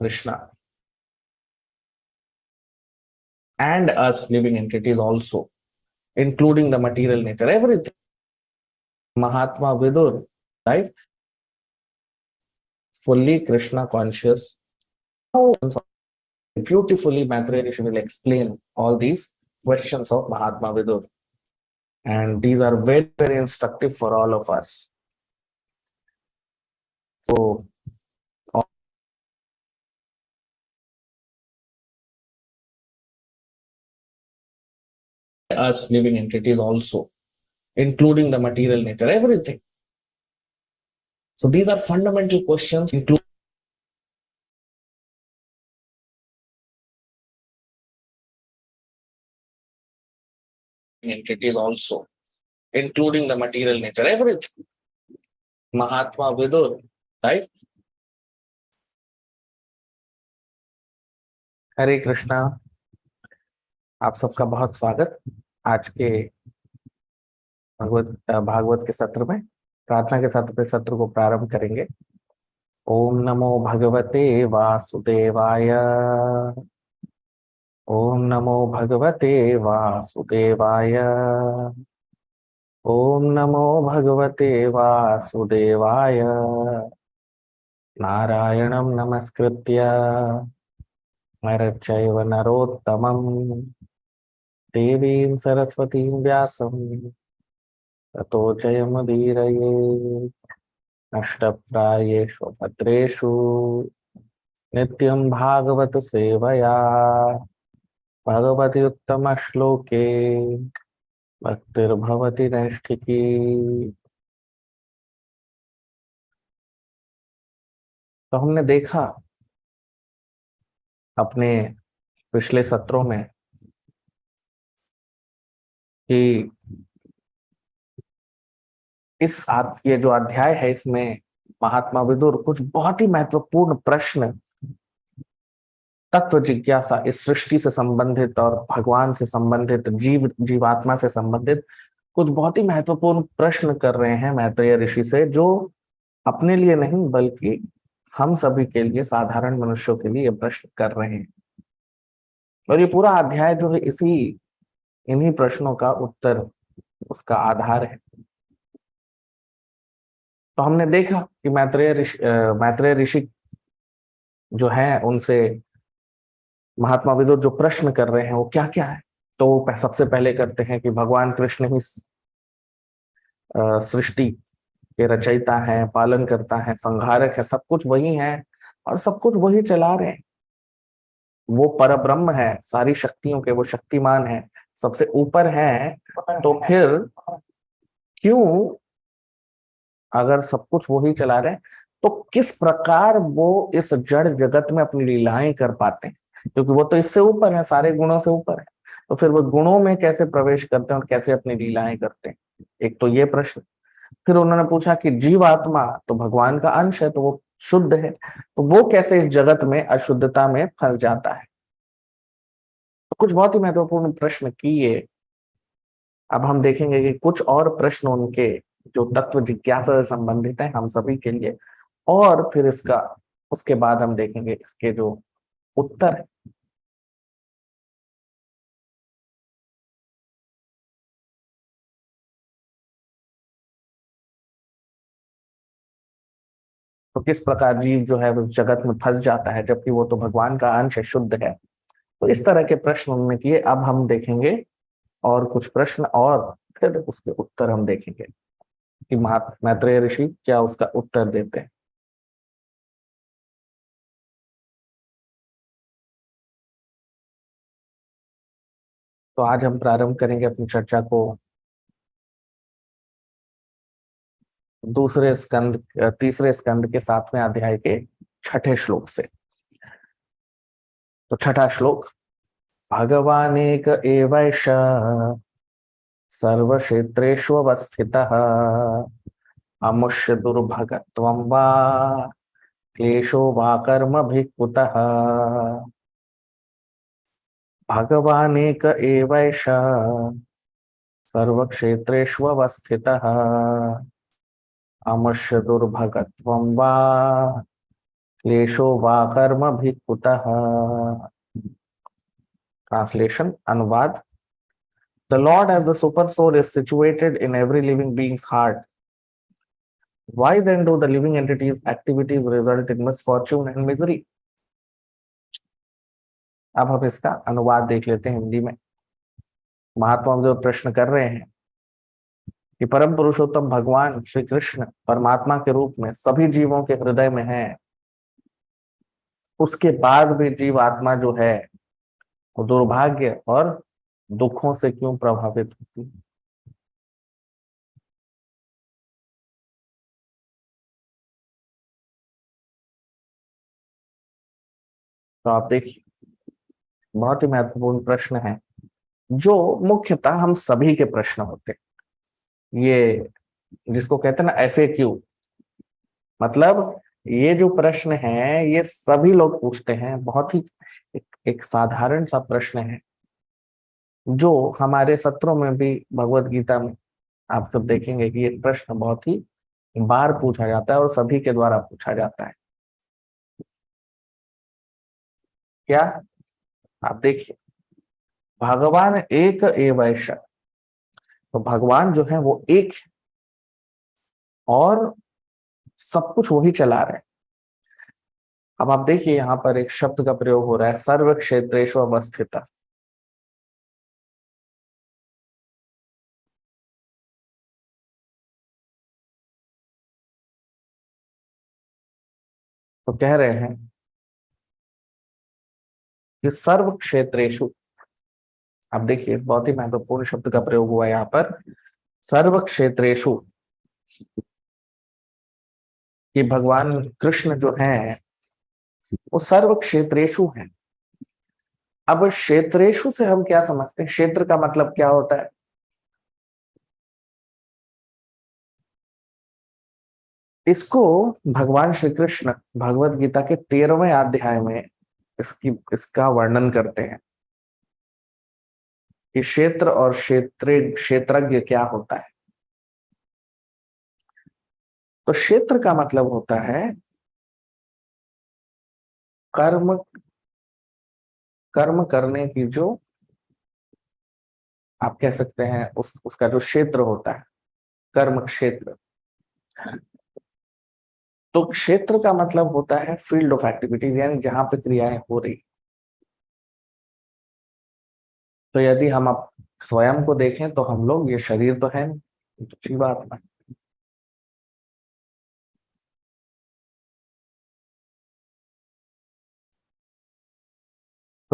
Krishna. And us living entities also, including the material nature, everything. Mahatma Vidur, right? Fully Krishna conscious. Beautifully, Maitreya Rishi will explain all these questions of Mahatma Vidur. And these are very, very instructive for all of us. So, us living entities also, including the material nature, everything. So these are fundamental questions, including entities also, including the material nature, everything. Mahatma Vidur, right? हरे कृष्णा, आप सबका बहुत स्वागत आज के भागवत के सत्र में। प्रार्थना के साथ अपने सत्र को प्रारंभ करेंगे। ओम नमो भगवते वासुदेवाय। ओम नमो भगवते वासुदेवाय। ओम नमो भगवते वासुदेवाय। नारायणं नमस्कृत्य नरचैव नरोत्तमं देवीं सरस्वतीं व्यासं ततो जयमुदीरये। नष्टप्रायेषु भद्रेषु नित्यं भागवत सेवया भगवति उत्तम श्लोके भक्तिर्भवति नैष्ठिकी। तो हमने देखा अपने पिछले सत्रों में कि ये जो अध्याय है इसमें महात्मा विदुर कुछ बहुत ही महत्वपूर्ण प्रश्न तत्व जिज्ञासा, इस सृष्टि से संबंधित और भगवान से संबंधित, जीवात्मा से संबंधित कुछ बहुत ही महत्वपूर्ण प्रश्न कर रहे हैं मैत्रेय ऋषि से, जो अपने लिए नहीं बल्कि हम सभी के लिए, साधारण मनुष्यों के लिए ये प्रश्न कर रहे हैं। और ये पूरा अध्याय जो है इन्हीं प्रश्नों का उत्तर, उसका आधार है। तो हमने देखा कि मैत्रेय ऋषि जो है उनसे महात्मा विदुर जो प्रश्न कर रहे हैं वो क्या क्या है। तो सबसे पहले करते हैं कि भगवान कृष्ण ही सृष्टि के रचयिता है, पालन करता है, संहारक है, सब कुछ वही है और सब कुछ वही चला रहे हैं। वो परब्रह्म है, सारी शक्तियों के वो शक्तिमान है, सबसे ऊपर है, तो फिर क्यों, अगर सब कुछ वो ही चला रहे हैं, तो किस प्रकार वो इस जड़ जगत में अपनी लीलाएं कर पाते हैं, क्योंकि वो तो इससे ऊपर है, सारे गुणों से ऊपर है, तो फिर वो गुणों में कैसे प्रवेश करते हैं और कैसे अपनी लीलाएं करते हैं। एक तो ये प्रश्न। फिर उन्होंने पूछा कि जीवात्मा तो भगवान का अंश है, तो वो शुद्ध है, तो वो कैसे इस जगत में अशुद्धता में फंस जाता है। तो कुछ बहुत ही महत्वपूर्ण प्रश्न किए। अब हम देखेंगे कि कुछ और प्रश्न उनके जो तत्व जिज्ञासा से संबंधित है हम सभी के लिए, और फिर इसका उसके बाद हम देखेंगे इसके जो उत्तर है। तो किस प्रकार जीव जो है वो जगत में फंस जाता है, जबकि वो तो भगवान का अंश है, शुद्ध है। तो इस तरह के प्रश्न उन्होंने किए। अब हम देखेंगे और कुछ प्रश्न, और फिर उसके उत्तर हम देखेंगे कि मैत्रेय ऋषि क्या उसका उत्तर देते हैं। तो आज हम प्रारंभ करेंगे अपनी चर्चा को दूसरे स्कंद तीसरे स्कंद के 7वें अध्याय के 6ठे श्लोक से। तो 6ठा श्लोक, भगवानेक एवैष सर्वक्षेत्रेषु अवस्थितः अमुष्य दुर्भगत्वं वा क्लेशो वा कर्मभिः कुतः। भगवानेक एवैष सर्वक्षेत्रेषु अवस्थितः अमुष्य दुर्भगत्वं वा क्लेशो वा कर्मभिः कुतः। ट्रांसलेशन, अनुवाद। The Lord as the super soul is situated in every living being's heart. Why then do the living entities' activities result in misfortune and misery? अब हम इसका अनुवाद देख लेते हैं हिंदी में। महात्मा जो प्रश्न कर रहे हैं कि परम पुरुषोत्तम भगवान श्री कृष्ण परमात्मा के रूप में सभी जीवों के हृदय में है, उसके बाद भी जीव आत्मा जो है वो दुर्भाग्य और दुखों से क्यों प्रभावित होती है। तो आप देखिए, बहुत ही महत्वपूर्ण प्रश्न है, जो मुख्यतः हम सभी के प्रश्न होते हैं। ये जिसको कहते हैं ना FAQ, मतलब ये जो प्रश्न है ये सभी लोग पूछते हैं। बहुत ही एक साधारण सा प्रश्न है, जो हमारे सत्रों में भी भगवत गीता में आप सब देखेंगे कि ये प्रश्न बहुत ही बार पूछा जाता है और सभी के द्वारा पूछा जाता है। क्या, आप देखिए, भगवान एक एवैष, तो भगवान जो है वो एक है और सब कुछ वही चला रहे हैं। अब आप देखिए यहाँ पर एक शब्द का प्रयोग हो रहा है, सर्व क्षेत्रेषु अवस्थित। तो कह रहे हैं कि सर्व क्षेत्रेषु, आप देखिए बहुत ही महत्वपूर्ण शब्द का प्रयोग हुआ है यहाँ पर, सर्व क्षेत्रेषु, कि भगवान कृष्ण जो है वो सर्व क्षेत्रेषु हैं। अब क्षेत्रेषु से हम क्या समझते हैं, क्षेत्र का मतलब क्या होता है। इसको भगवान श्री कृष्ण भगवत गीता के 13वें अध्याय में इसका वर्णन करते हैं कि क्षेत्र और क्षेत्रज्ञ क्या होता है। तो क्षेत्र का मतलब होता है कर्म, कर्म करने की जो आप कह सकते हैं उसका जो क्षेत्र होता है, कर्म क्षेत्र। तो क्षेत्र का मतलब होता है फील्ड ऑफ एक्टिविटीज, यानी जहां पे क्रियाएं हो रही। तो यदि हम अब स्वयं को देखें तो हम लोग, ये शरीर तो है नहीं, ये तो जीवात्मा है।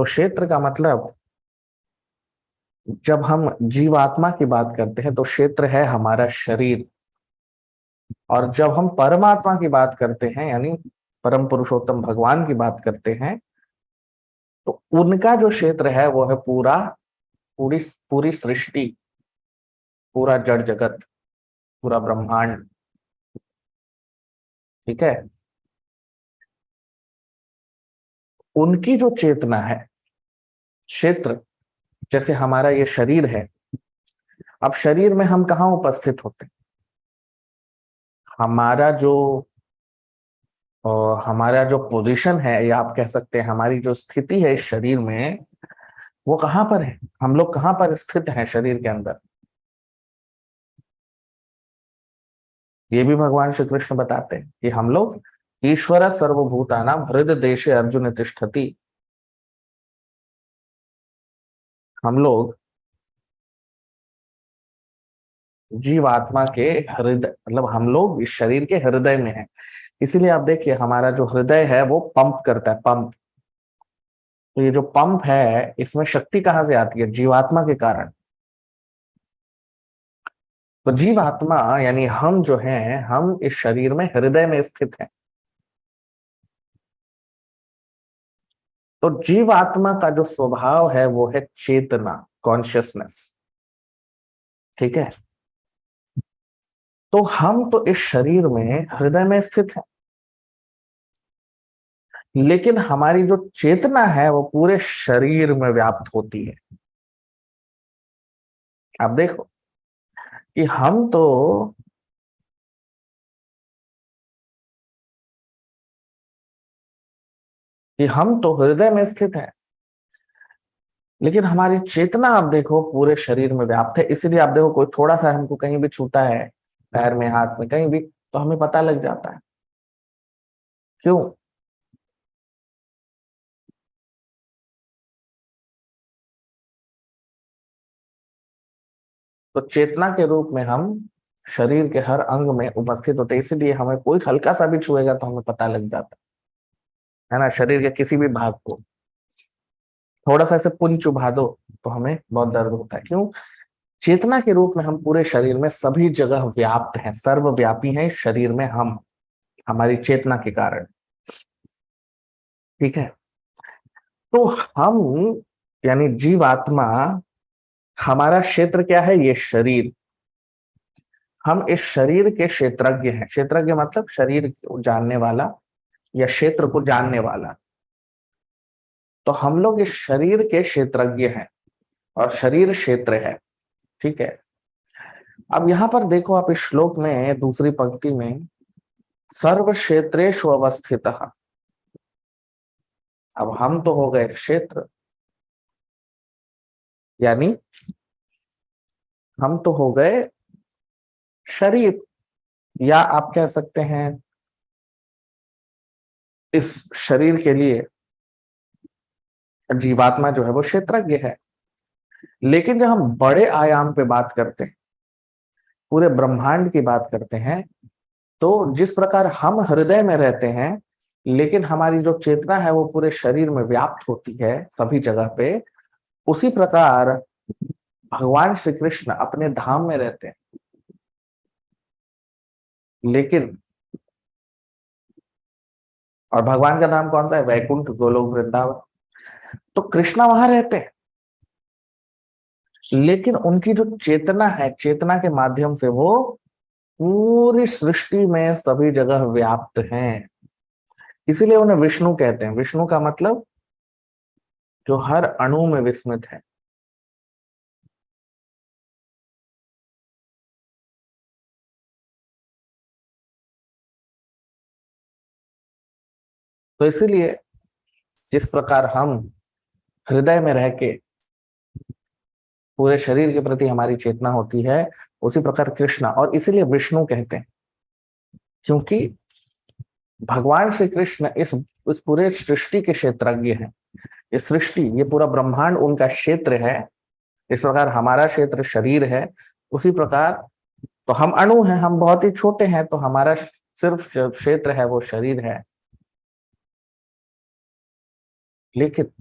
तो क्षेत्र का मतलब, जब हम जीवात्मा की बात करते हैं तो क्षेत्र है हमारा शरीर, और जब हम परमात्मा की बात करते हैं यानी परम पुरुषोत्तम भगवान की बात करते हैं, तो उनका जो क्षेत्र है वो है पूरा पूरी पूरी सृष्टि, पूरा जड़ जगत, पूरा ब्रह्मांड। ठीक है। उनकी जो चेतना है, क्षेत्र, जैसे हमारा ये शरीर है, अब शरीर में हम कहाँ उपस्थित होते हैं? हमारा जो हमारा जो पोजीशन है, या आप कह सकते हैं हमारी जो स्थिति है इस शरीर में, वो कहाँ पर है? हम लोग कहाँ पर स्थित हैं शरीर के अंदर? ये भी भगवान श्री कृष्ण बताते हैं कि हम लोग ईश्वर सर्वभूतानां हृदय देशे अर्जुन तिष्ठति, हम लोग जीवात्मा के हृदय, मतलब हम लोग इस शरीर के हृदय में हैं। इसीलिए आप देखिए हमारा जो हृदय है वो पंप करता है, पंप। तो ये जो पंप है, इसमें शक्ति कहाँ से आती है? जीवात्मा के कारण। तो जीवात्मा यानी हम जो हैं, हम इस शरीर में हृदय में स्थित हैं। तो जीवात्मा का जो स्वभाव है वो है चेतना, कॉन्शियसनेस। ठीक है। तो हम तो इस शरीर में हृदय में स्थित हैं, लेकिन हमारी जो चेतना है वो पूरे शरीर में व्याप्त होती है। आप देखो कि हम तो हृदय में स्थित हैं, लेकिन हमारी चेतना आप देखो पूरे शरीर में व्याप्त है। इसीलिए आप देखो कोई थोड़ा सा हमको कहीं भी छूता है, पैर में, हाथ में, कहीं भी, तो हमें पता लग जाता है। क्यों? तो चेतना के रूप में हम शरीर के हर अंग में उपस्थित होते हैं। इसीलिए हमें कोई हल्का सा भी छुएगा तो हमें पता लग जाता है ना? शरीर के किसी भी भाग को थोड़ा सा ऐसे पुंज चुभा दो तो हमें बहुत दर्द होता है। क्यों? चेतना के रूप में हम पूरे शरीर में सभी जगह व्याप्त हैं, सर्वव्यापी हैं इस शरीर में हम, हमारी चेतना के कारण। ठीक है। तो हम यानी जीवात्मा, हमारा क्षेत्र क्या है? ये शरीर। हम इस शरीर के क्षेत्रज्ञ हैं। क्षेत्रज्ञ मतलब शरीर को जानने वाला या क्षेत्र को जानने वाला। तो हम लोग इस शरीर के क्षेत्रज्ञ हैं और शरीर क्षेत्र है। ठीक है। अब यहां पर देखो, आप इस श्लोक में दूसरी पंक्ति में सर्व क्षेत्रेषु अवस्थितः, अब हम तो हो गए क्षेत्र, यानी हम तो हो गए शरीर, या आप कह सकते हैं इस शरीर के लिए जीवात्मा जो है वो क्षेत्रज्ञ है। लेकिन जब हम बड़े आयाम पे बात करते हैं, पूरे ब्रह्मांड की बात करते हैं, तो जिस प्रकार हम हृदय में रहते हैं, लेकिन हमारी जो चेतना है वो पूरे शरीर में व्याप्त होती है सभी जगह पे, उसी प्रकार भगवान श्री कृष्ण अपने धाम में रहते हैं। लेकिन और भगवान का धाम कौन सा है? वैकुंठ, गोलोक, वृंदावन। तो कृष्णा वहां रहते हैं, लेकिन उनकी जो चेतना है, चेतना के माध्यम से वो पूरी सृष्टि में सभी जगह व्याप्त हैं। इसीलिए उन्हें विष्णु कहते हैं। विष्णु का मतलब जो हर अणु में विस्मित है। तो इसीलिए जिस प्रकार हम हृदय में रह के पूरे शरीर के प्रति हमारी चेतना होती है, उसी प्रकार कृष्णा, और इसीलिए विष्णु कहते हैं, क्योंकि भगवान श्री कृष्ण इस पूरे सृष्टि के क्षेत्रज्ञ हैं। ये सृष्टि, ये पूरा ब्रह्मांड उनका क्षेत्र है। इस प्रकार हमारा क्षेत्र शरीर है, उसी प्रकार तो हम अणु हैं, हम बहुत ही छोटे हैं, तो हमारा सिर्फ जो क्षेत्र है वो शरीर है। लेकिन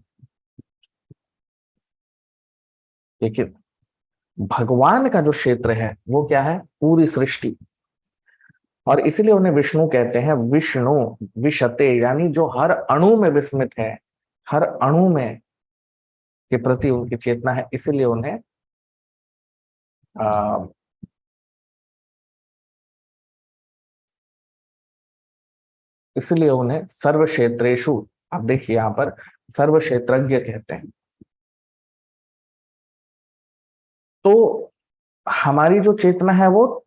लेकिन भगवान का जो क्षेत्र है वो क्या है? पूरी सृष्टि। और इसीलिए उन्हें विष्णु कहते हैं। विष्णु विशते, यानी जो हर अणु में विस्मित है, हर अणु में के प्रति उनकी चेतना है। इसीलिए उन्हें आ, इसलिए उन्हें सर्व क्षेत्रेषु, आप देखिए यहां पर, सर्व क्षेत्रज्ञ कहते हैं। तो हमारी जो चेतना है वो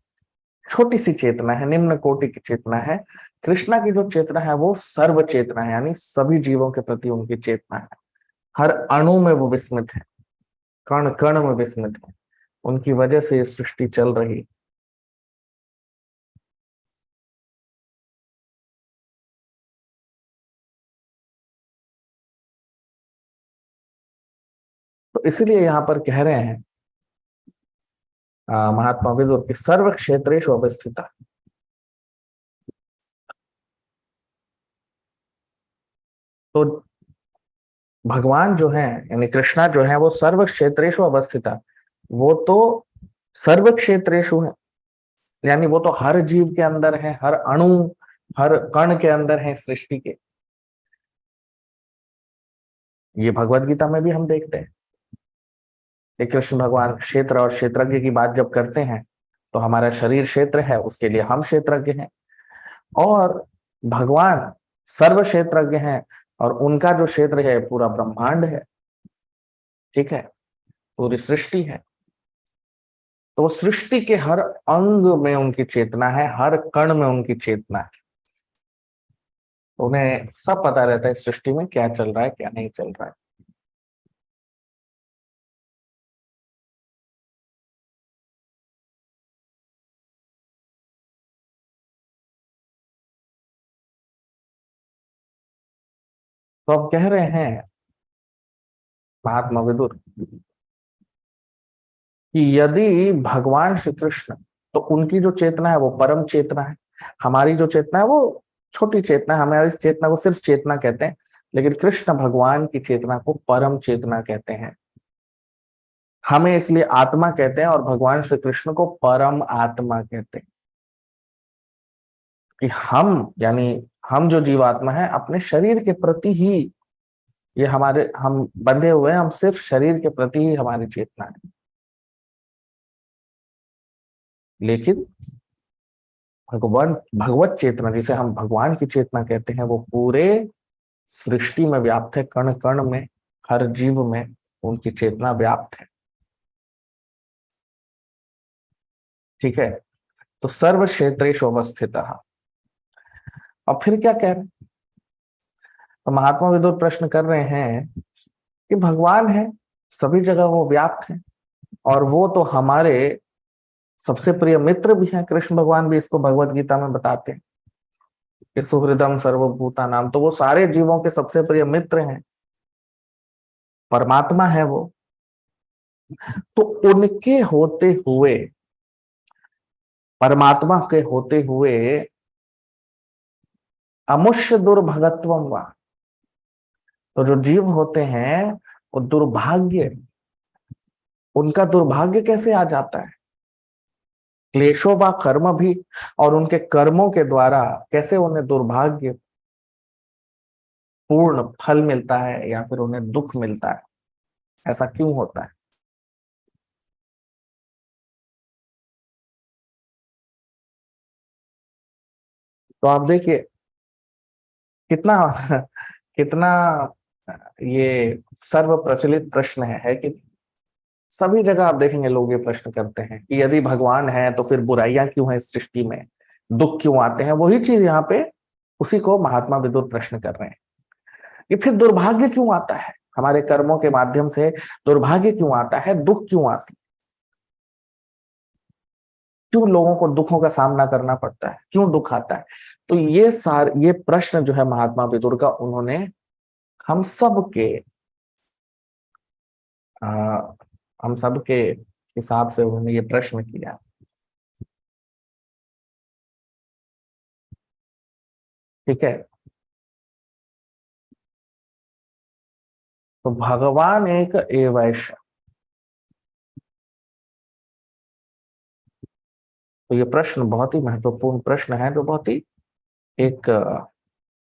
छोटी सी चेतना है, निम्न कोटि की चेतना है। कृष्णा की जो चेतना है वो सर्व चेतना है, यानी सभी जीवों के प्रति उनकी चेतना है। हर अणु में वो विस्मित है, कण कण में विस्मित है। उनकी वजह से ये सृष्टि चल रही। तो इसीलिए यहां पर कह रहे हैं महात्मा विदुर की सर्व क्षेत्रेषु अवस्थिता। तो भगवान जो है, यानी कृष्णा जो है, वो सर्व क्षेत्रेषु अवस्थिता। वो तो सर्व क्षेत्रेषु है, यानी वो तो हर जीव के अंदर है, हर अणु हर कण के अंदर है सृष्टि के। ये भगवत गीता में भी हम देखते हैं कि कृष्ण भगवान क्षेत्र और क्षेत्रज्ञ की बात जब करते हैं तो हमारा शरीर क्षेत्र है, उसके लिए हम क्षेत्रज्ञ हैं। और भगवान सर्व क्षेत्रज्ञ हैं और उनका जो क्षेत्र है पूरा ब्रह्मांड है। ठीक है, पूरी सृष्टि है। तो सृष्टि के हर अंग में उनकी चेतना है, हर कण में उनकी चेतना है। उन्हें सब पता रहता है सृष्टि में क्या चल रहा है, क्या नहीं चल रहा है। तो अब कह रहे हैं महात्मा विदुर कि यदि भगवान श्री कृष्ण, तो उनकी जो चेतना है वो परम चेतना है। हमारी जो चेतना है वो छोटी चेतना है। हमारी चेतना को सिर्फ चेतना कहते हैं, लेकिन कृष्ण भगवान की चेतना को परम चेतना कहते हैं। हमें इसलिए आत्मा कहते हैं और भगवान श्री कृष्ण को परम आत्मा कहते हैं। कि हम, यानी हम जो जीवात्मा है, अपने शरीर के प्रति ही ये हमारे, हम बंधे हुए हैं, हम सिर्फ शरीर के प्रति ही हमारी चेतना है। लेकिन भगवान, भगवत चेतना जिसे हम भगवान की चेतना कहते हैं, वो पूरे सृष्टि में व्याप्त है, कण कण में, हर जीव में उनकी चेतना व्याप्त है। ठीक है, तो सर्व क्षेत्रेषु अवस्थितः। अब फिर क्या कह रहे हैं? तो महात्मा विदुर प्रश्न कर रहे हैं कि भगवान है, सभी जगह वो व्याप्त है, और वो तो हमारे सबसे प्रिय मित्र भी हैं। कृष्ण भगवान भी इसको भगवत गीता में बताते हैं कि सुहृदम सर्वभूता नाम। तो वो सारे जीवों के सबसे प्रिय मित्र हैं, परमात्मा है वो। तो उनके होते हुए, परमात्मा के होते हुए, अमुष्य दुर्भगत्वम वा, तो जो जीव होते हैं वो दुर्भाग्य, उनका दुर्भाग्य कैसे आ जाता है? क्लेशों व कर्म भी, और उनके कर्मों के द्वारा कैसे उन्हें दुर्भाग्य पूर्ण फल मिलता है या फिर उन्हें दुख मिलता है? ऐसा क्यों होता है? तो आप देखिए कितना कितना ये सर्व प्रचलित प्रश्न है कि सभी जगह आप देखेंगे लोग ये प्रश्न करते हैं कि यदि भगवान है तो फिर बुराइयां क्यों है इस सृष्टि में, दुख क्यों आते हैं? वही चीज यहाँ पे, उसी को महात्मा विदुर प्रश्न कर रहे हैं कि फिर दुर्भाग्य क्यों आता है, हमारे कर्मों के माध्यम से दुर्भाग्य क्यों आता है, दुख क्यों आती, क्यों लोगों को दुखों का सामना करना पड़ता है, क्यों दुख आता है? तो ये प्रश्न जो है महात्मा विदुर का, उन्होंने हम सब के आ, हम सब के हिसाब से उन्होंने ये प्रश्न किया। ठीक है, तो भगवान एक एवैष, तो ये प्रश्न बहुत ही महत्वपूर्ण प्रश्न है, जो बहुत ही एक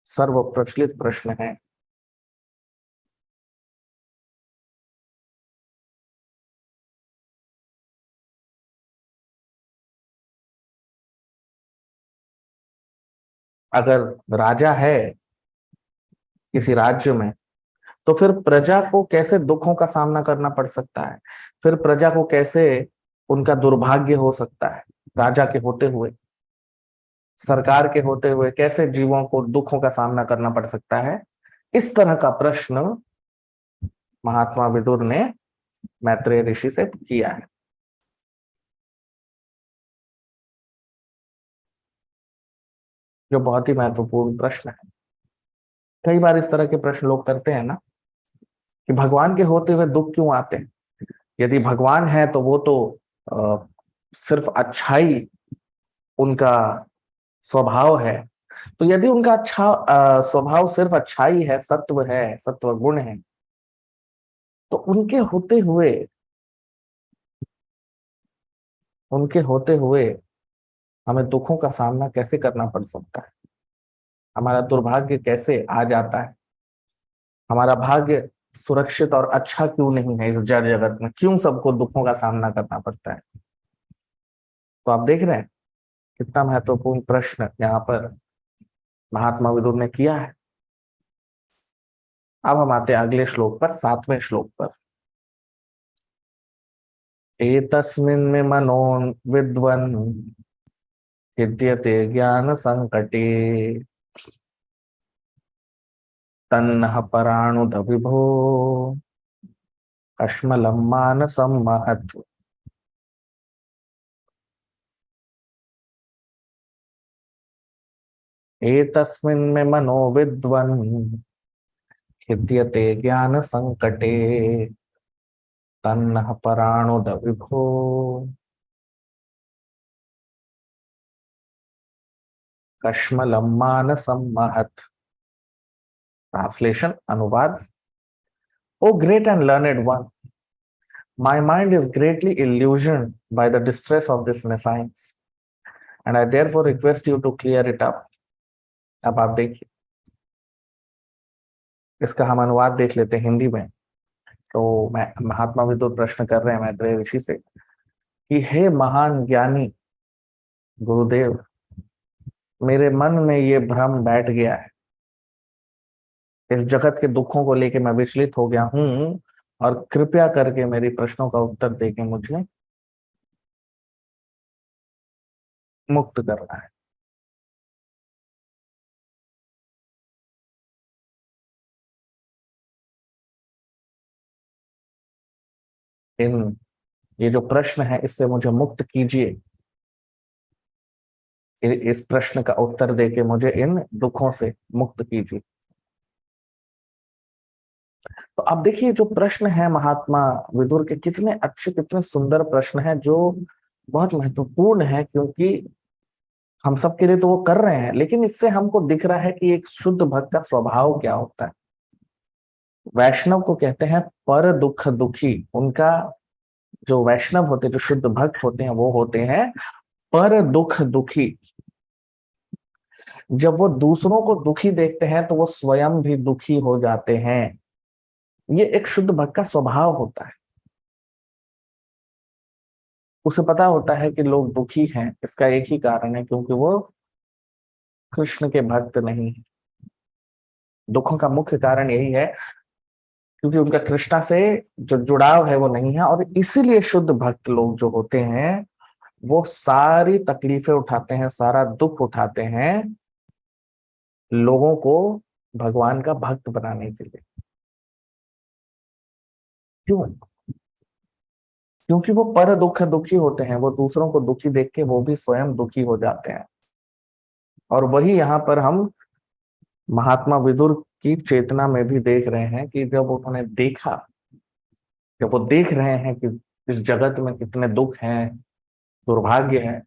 सर्व प्रचलित प्रश्न है। अगर राजा है किसी राज्य में, तो फिर प्रजा को कैसे दुखों का सामना करना पड़ सकता है, फिर प्रजा को कैसे उनका दुर्भाग्य हो सकता है, राजा के होते हुए, सरकार के होते हुए कैसे जीवों को दुखों का सामना करना पड़ सकता है। इस तरह का प्रश्न महात्मा विदुर ने मैत्रेय ऋषि से किया है। जो बहुत ही महत्वपूर्ण प्रश्न है। कई बार इस तरह के प्रश्न लोग करते हैं ना, कि भगवान के होते हुए दुख क्यों आते हैं। यदि भगवान है तो वो तो सिर्फ अच्छाई उनका स्वभाव है। तो यदि उनका स्वभाव सिर्फ अच्छाई है, सत्व है, सत्व गुण है, तो उनके होते हुए हमें दुखों का सामना कैसे करना पड़ सकता है, हमारा दुर्भाग्य कैसे आ जाता है, हमारा भाग्य सुरक्षित और अच्छा क्यों नहीं है, इस जड़ जगत में क्यों सबको दुखों का सामना करना पड़ता है। तो आप देख रहे हैं कितना महत्वपूर्ण प्रश्न यहाँ पर महात्मा विदुर ने किया है। अब हम आते हैं अगले श्लोक पर, 7वें श्लोक पर। एतस्मिन् मे मनो विद्वन् विद्यते ज्ञान संकटे तन्नः पराणुद विभो कश्मलं मानसं महत्। एतस्मिन् मे मनो विद्वन् विद्यते ज्ञान संकटे तन्नः पराणुद विभो कश्मलं मानसं महत्। ट्रांसलेशन, अनुवाद। O great and learned one, my mind is greatly illusioned by the distress of this nescience, and I therefore request you to clear it up. अब आप देखिए, इसका हम अनुवाद देख लेते हैं हिंदी में। तो मैं महात्मा विदुर प्रश्न कर रहे हैं मैत्रेय ऋषि से कि हे महान ज्ञानी गुरुदेव, मेरे मन में ये भ्रम बैठ गया है, इस जगत के दुखों को लेके मैं विचलित हो गया हूं, और कृपया करके मेरी प्रश्नों का उत्तर देके मुझे मुक्त करना है। इन ये जो प्रश्न है इससे मुझे मुक्त कीजिए, इस प्रश्न का उत्तर देके मुझे इन दुखों से मुक्त कीजिए। तो अब देखिए जो प्रश्न है महात्मा विदुर के, कितने अच्छे, कितने सुंदर प्रश्न है, जो बहुत महत्वपूर्ण है, क्योंकि हम सब के लिए तो वो कर रहे हैं, लेकिन इससे हमको दिख रहा है कि एक शुद्ध भक्त का स्वभाव क्या होता है। वैष्णव को कहते हैं पर दुख दुखी। उनका जो वैष्णव होते हैं, जो शुद्ध भक्त होते हैं, वो होते हैं पर दुख दुखी। जब वो दूसरों को दुखी देखते हैं तो वो स्वयं भी दुखी हो जाते हैं। ये एक शुद्ध भक्त का स्वभाव होता है। उसे पता होता है कि लोग दुखी हैं, इसका एक ही कारण है, क्योंकि वो कृष्ण के भक्त नहीं है। दुखों का मुख्य कारण यही है, क्योंकि उनका कृष्णा से जो जुड़ाव है वो नहीं है। और इसीलिए शुद्ध भक्त लोग जो होते हैं वो सारी तकलीफें उठाते हैं, सारा दुख उठाते हैं, लोगों को भगवान का भक्त बनाने के लिए। क्यों? क्योंकि वो पर दुख दुखी होते हैं, वो दूसरों को दुखी देख के वो भी स्वयं दुखी हो जाते हैं। और वही यहाँ पर हम महात्मा विदुर की चेतना में भी देख रहे हैं, कि जब उन्होंने देखा, जब वो देख रहे हैं कि इस जगत में कितने दुख हैं, दुर्भाग्य है,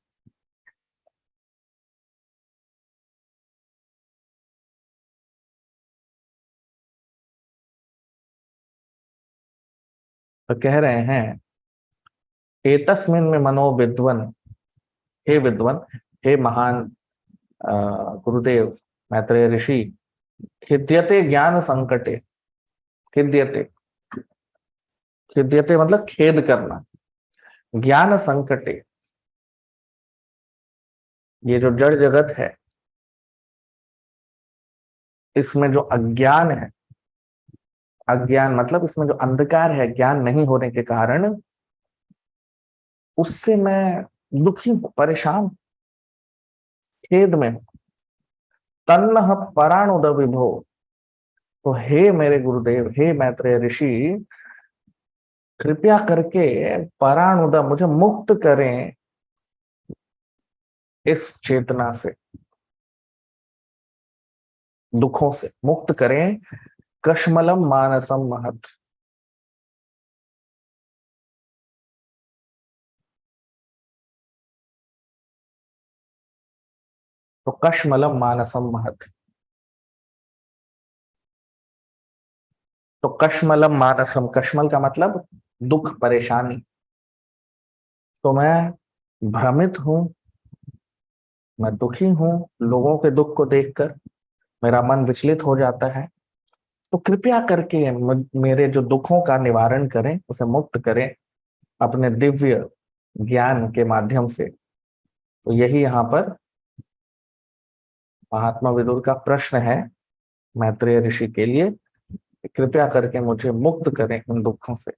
तो कह रहे हैं एतस्मिन् में मनो विद्वन, हे विद्वान, हे महान गुरुदेव मैत्रेय ऋषि, खिद्यते ज्ञान संकटे। खिद्यते, खिद्यते मतलब खेद करना। ज्ञान संकटे, ये जो जड़ जगत है इसमें जो अज्ञान है, अज्ञान मतलब इसमें जो अंधकार है, ज्ञान नहीं होने के कारण उससे मैं दुखी हूं, परेशान, खेद में हूं। तन्नः पराणुद विभो, तो हे मेरे गुरुदेव, हे मैत्रेय ऋषि, कृपया करके पराणुद, मुझे मुक्त करें इस चेतना से, दुखों से मुक्त करें। कश्मलम मानसम महत, तो कश्मलम मानसम महत, तो कश्मलम मानसम, कश्मल का मतलब दुख, परेशानी। तो मैं भ्रमित हूं, मैं दुखी हूं, लोगों के दुख को देखकर मेरा मन विचलित हो जाता है। तो कृपया करके मेरे जो दुखों का निवारण करें, उसे मुक्त करें अपने दिव्य ज्ञान के माध्यम से। तो यही यहाँ पर महात्मा विदुर का प्रश्न है मैत्रेय ऋषि के लिए, कृपया करके मुझे मुक्त करें उन दुखों से।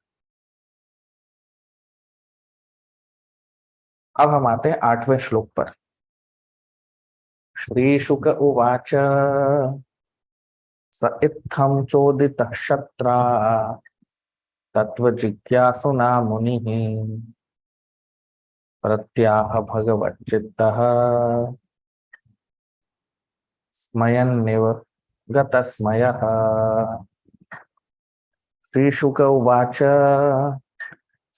अब हम आते हैं 8वें श्लोक पर। श्री शुक उवाच स इत्थं चोदितः शत्रा तत्त्वजिज्ञासुना मुनिः प्रत्याह भगवच्चित्तः स्मयन्निव गतस्मयः। श्रीशुक उवाच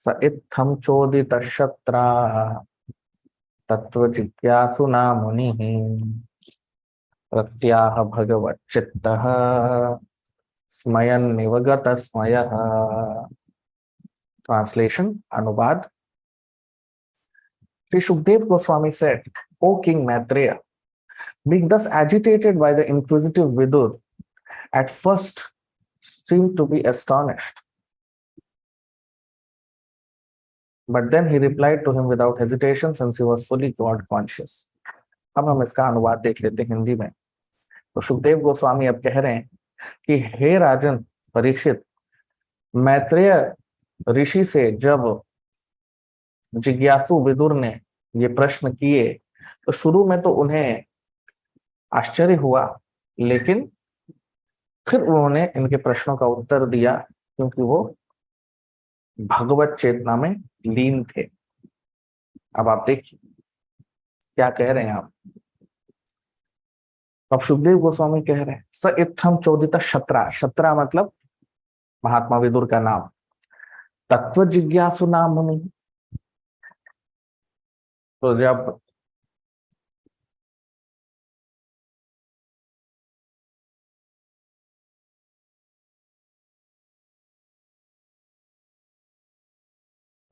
स इत्थं चोदितः शत्रा तत्त्वजिज्ञासुना मुनिः प्रत्याह भगवच्चित्तः स्मयन्निव गतस्मयः। ट्रांसलेशन, अनुवाद। Sri Shukdev Goswami said, O King Maitreya, being thus agitated by the inquisitive Vidur, at first seemed to be astonished. But then he replied to him without hesitation, since he was fully God conscious. अब हम इसका अनुवाद देख लेते हैं हिंदी में। तो सुखदेव गोस्वामी अब कह रहे हैं कि हे राजन परीक्षित, मैत्रेय ऋषि से जब जिज्ञासु विदुर ने ये प्रश्न किए तो शुरू में तो उन्हें आश्चर्य हुआ, लेकिन फिर उन्होंने इनके प्रश्नों का उत्तर दिया क्योंकि वो भगवत चेतना में लीन थे। अब आप देखिए क्या कह रहे हैं आप। अब सुखदेव गोस्वामी कह रहे हैं स इत्थम चोदित शत्रा, शत्रा मतलब महात्मा विदुर का नाम, तत्व जिज्ञासु नाम मुनि। तो जब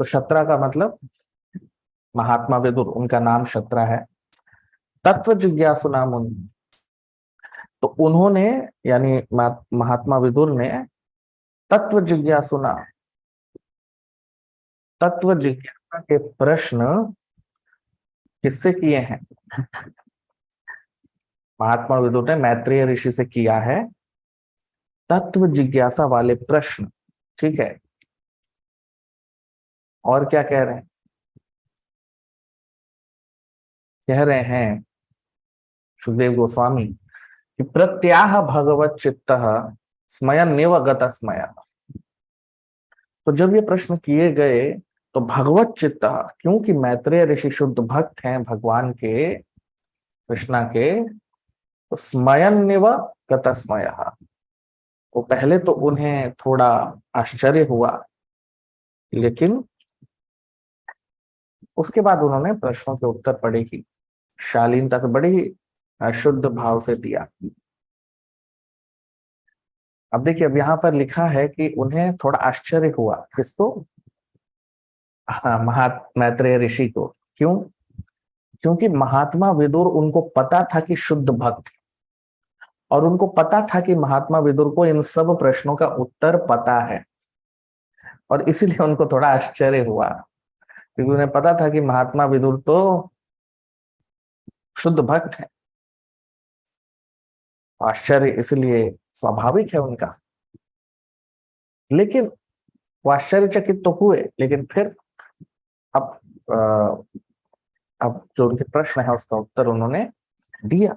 तो शत्रा का मतलब महात्मा विदुर, उनका नाम शत्रा है। तत्व जिज्ञासु नाम मुनि, तो उन्होंने यानी महात्मा विदुर ने तत्व जिज्ञासुना, तत्व जिज्ञासा के प्रश्न किससे किए हैं? महात्मा विदुर ने मैत्रेय ऋषि से किया है तत्व जिज्ञासा वाले प्रश्न, ठीक है। और क्या कह रहे हैं? कह रहे हैं सुखदेव गोस्वामी कि प्रत्याह भगवत चित्तः स्मयन्निव गतस्मयः। तो जब ये प्रश्न किए गए तो भगवत चित्त, क्योंकि मैत्रेय ऋषि शुद्ध भक्त हैं भगवान के, कृष्णा के, तो स्मयन्निव गतस्मयः, वो पहले तो उन्हें थोड़ा आश्चर्य हुआ, लेकिन उसके बाद उन्होंने प्रश्नों के उत्तर बड़े ही शालीनता से, बड़े ही शुद्ध भाव से दिया। अब देखिए, अब यहाँ पर लिखा है कि उन्हें थोड़ा आश्चर्य हुआ, किसको? हाँ, मैत्रेय ऋषि को। क्यों? क्योंकि महात्मा विदुर उनको पता था कि शुद्ध भक्त है, और उनको पता था कि महात्मा विदुर को इन सब प्रश्नों का उत्तर पता है, और इसीलिए उनको थोड़ा आश्चर्य हुआ, क्योंकि उन्हें पता था कि महात्मा विदुर तो शुद्ध भक्त है। आश्चर्य इसलिए स्वाभाविक है उनका, लेकिन वो आश्चर्यचकित तो हुए, लेकिन फिर अब जो उनके प्रश्न है उसका उत्तर उन्होंने दिया।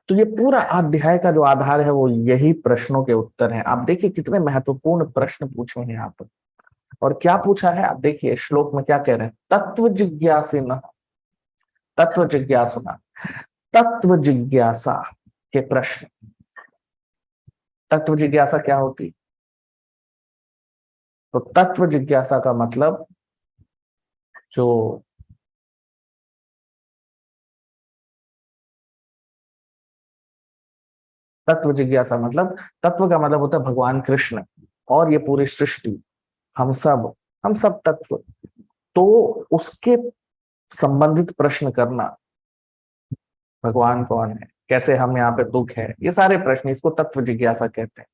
तो ये पूरा अध्याय का जो आधार है वो यही प्रश्नों के उत्तर हैं। आप देखिए कितने महत्वपूर्ण प्रश्न पूछे हैं यहाँ पर, और क्या पूछा है आप देखिए श्लोक में क्या कह रहे हैं। तत्व जिज्ञासिन, तत्व जिज्ञासुना, तत्व जिज्ञासा के प्रश्न। तत्व जिज्ञासा क्या होती? तो तत्व जिज्ञासा का मतलब जो तत्व जिज्ञासा मतलब, तत्व का मतलब होता है भगवान कृष्ण और ये पूरी सृष्टि, हम सब तत्व। तो उसके संबंधित प्रश्न करना, भगवान कौन है, कैसे हम यहाँ पे दुख है, ये सारे प्रश्न, इसको तत्व जिज्ञासा कहते हैं।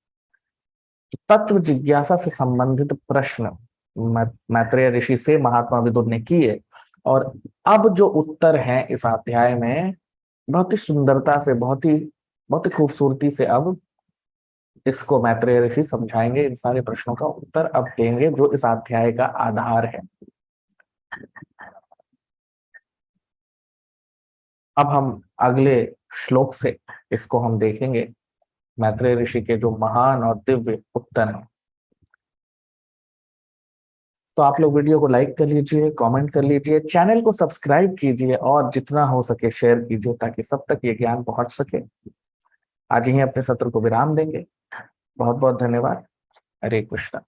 तो तत्व जिज्ञासा से संबंधित प्रश्न मैत्रेय ऋषि से महात्मा विदुर ने किए, और अब जो उत्तर है इस अध्याय में बहुत ही सुंदरता से, बहुत ही खूबसूरती से अब इसको मैत्रेय ऋषि समझाएंगे। इन सारे प्रश्नों का उत्तर अब देंगे जो इस अध्याय का आधार है। अब हम अगले श्लोक से इसको हम देखेंगे, मैत्रेय ऋषि के जो महान और दिव्य उत्तर हैं। तो आप लोग वीडियो को लाइक कर लीजिए, कमेंट कर लीजिए, चैनल को सब्सक्राइब कीजिए और जितना हो सके शेयर कीजिए ताकि सब तक ये ज्ञान पहुंच सके। आज ही अपने सत्र को विराम देंगे। बहुत बहुत धन्यवाद। हरे कृष्णा।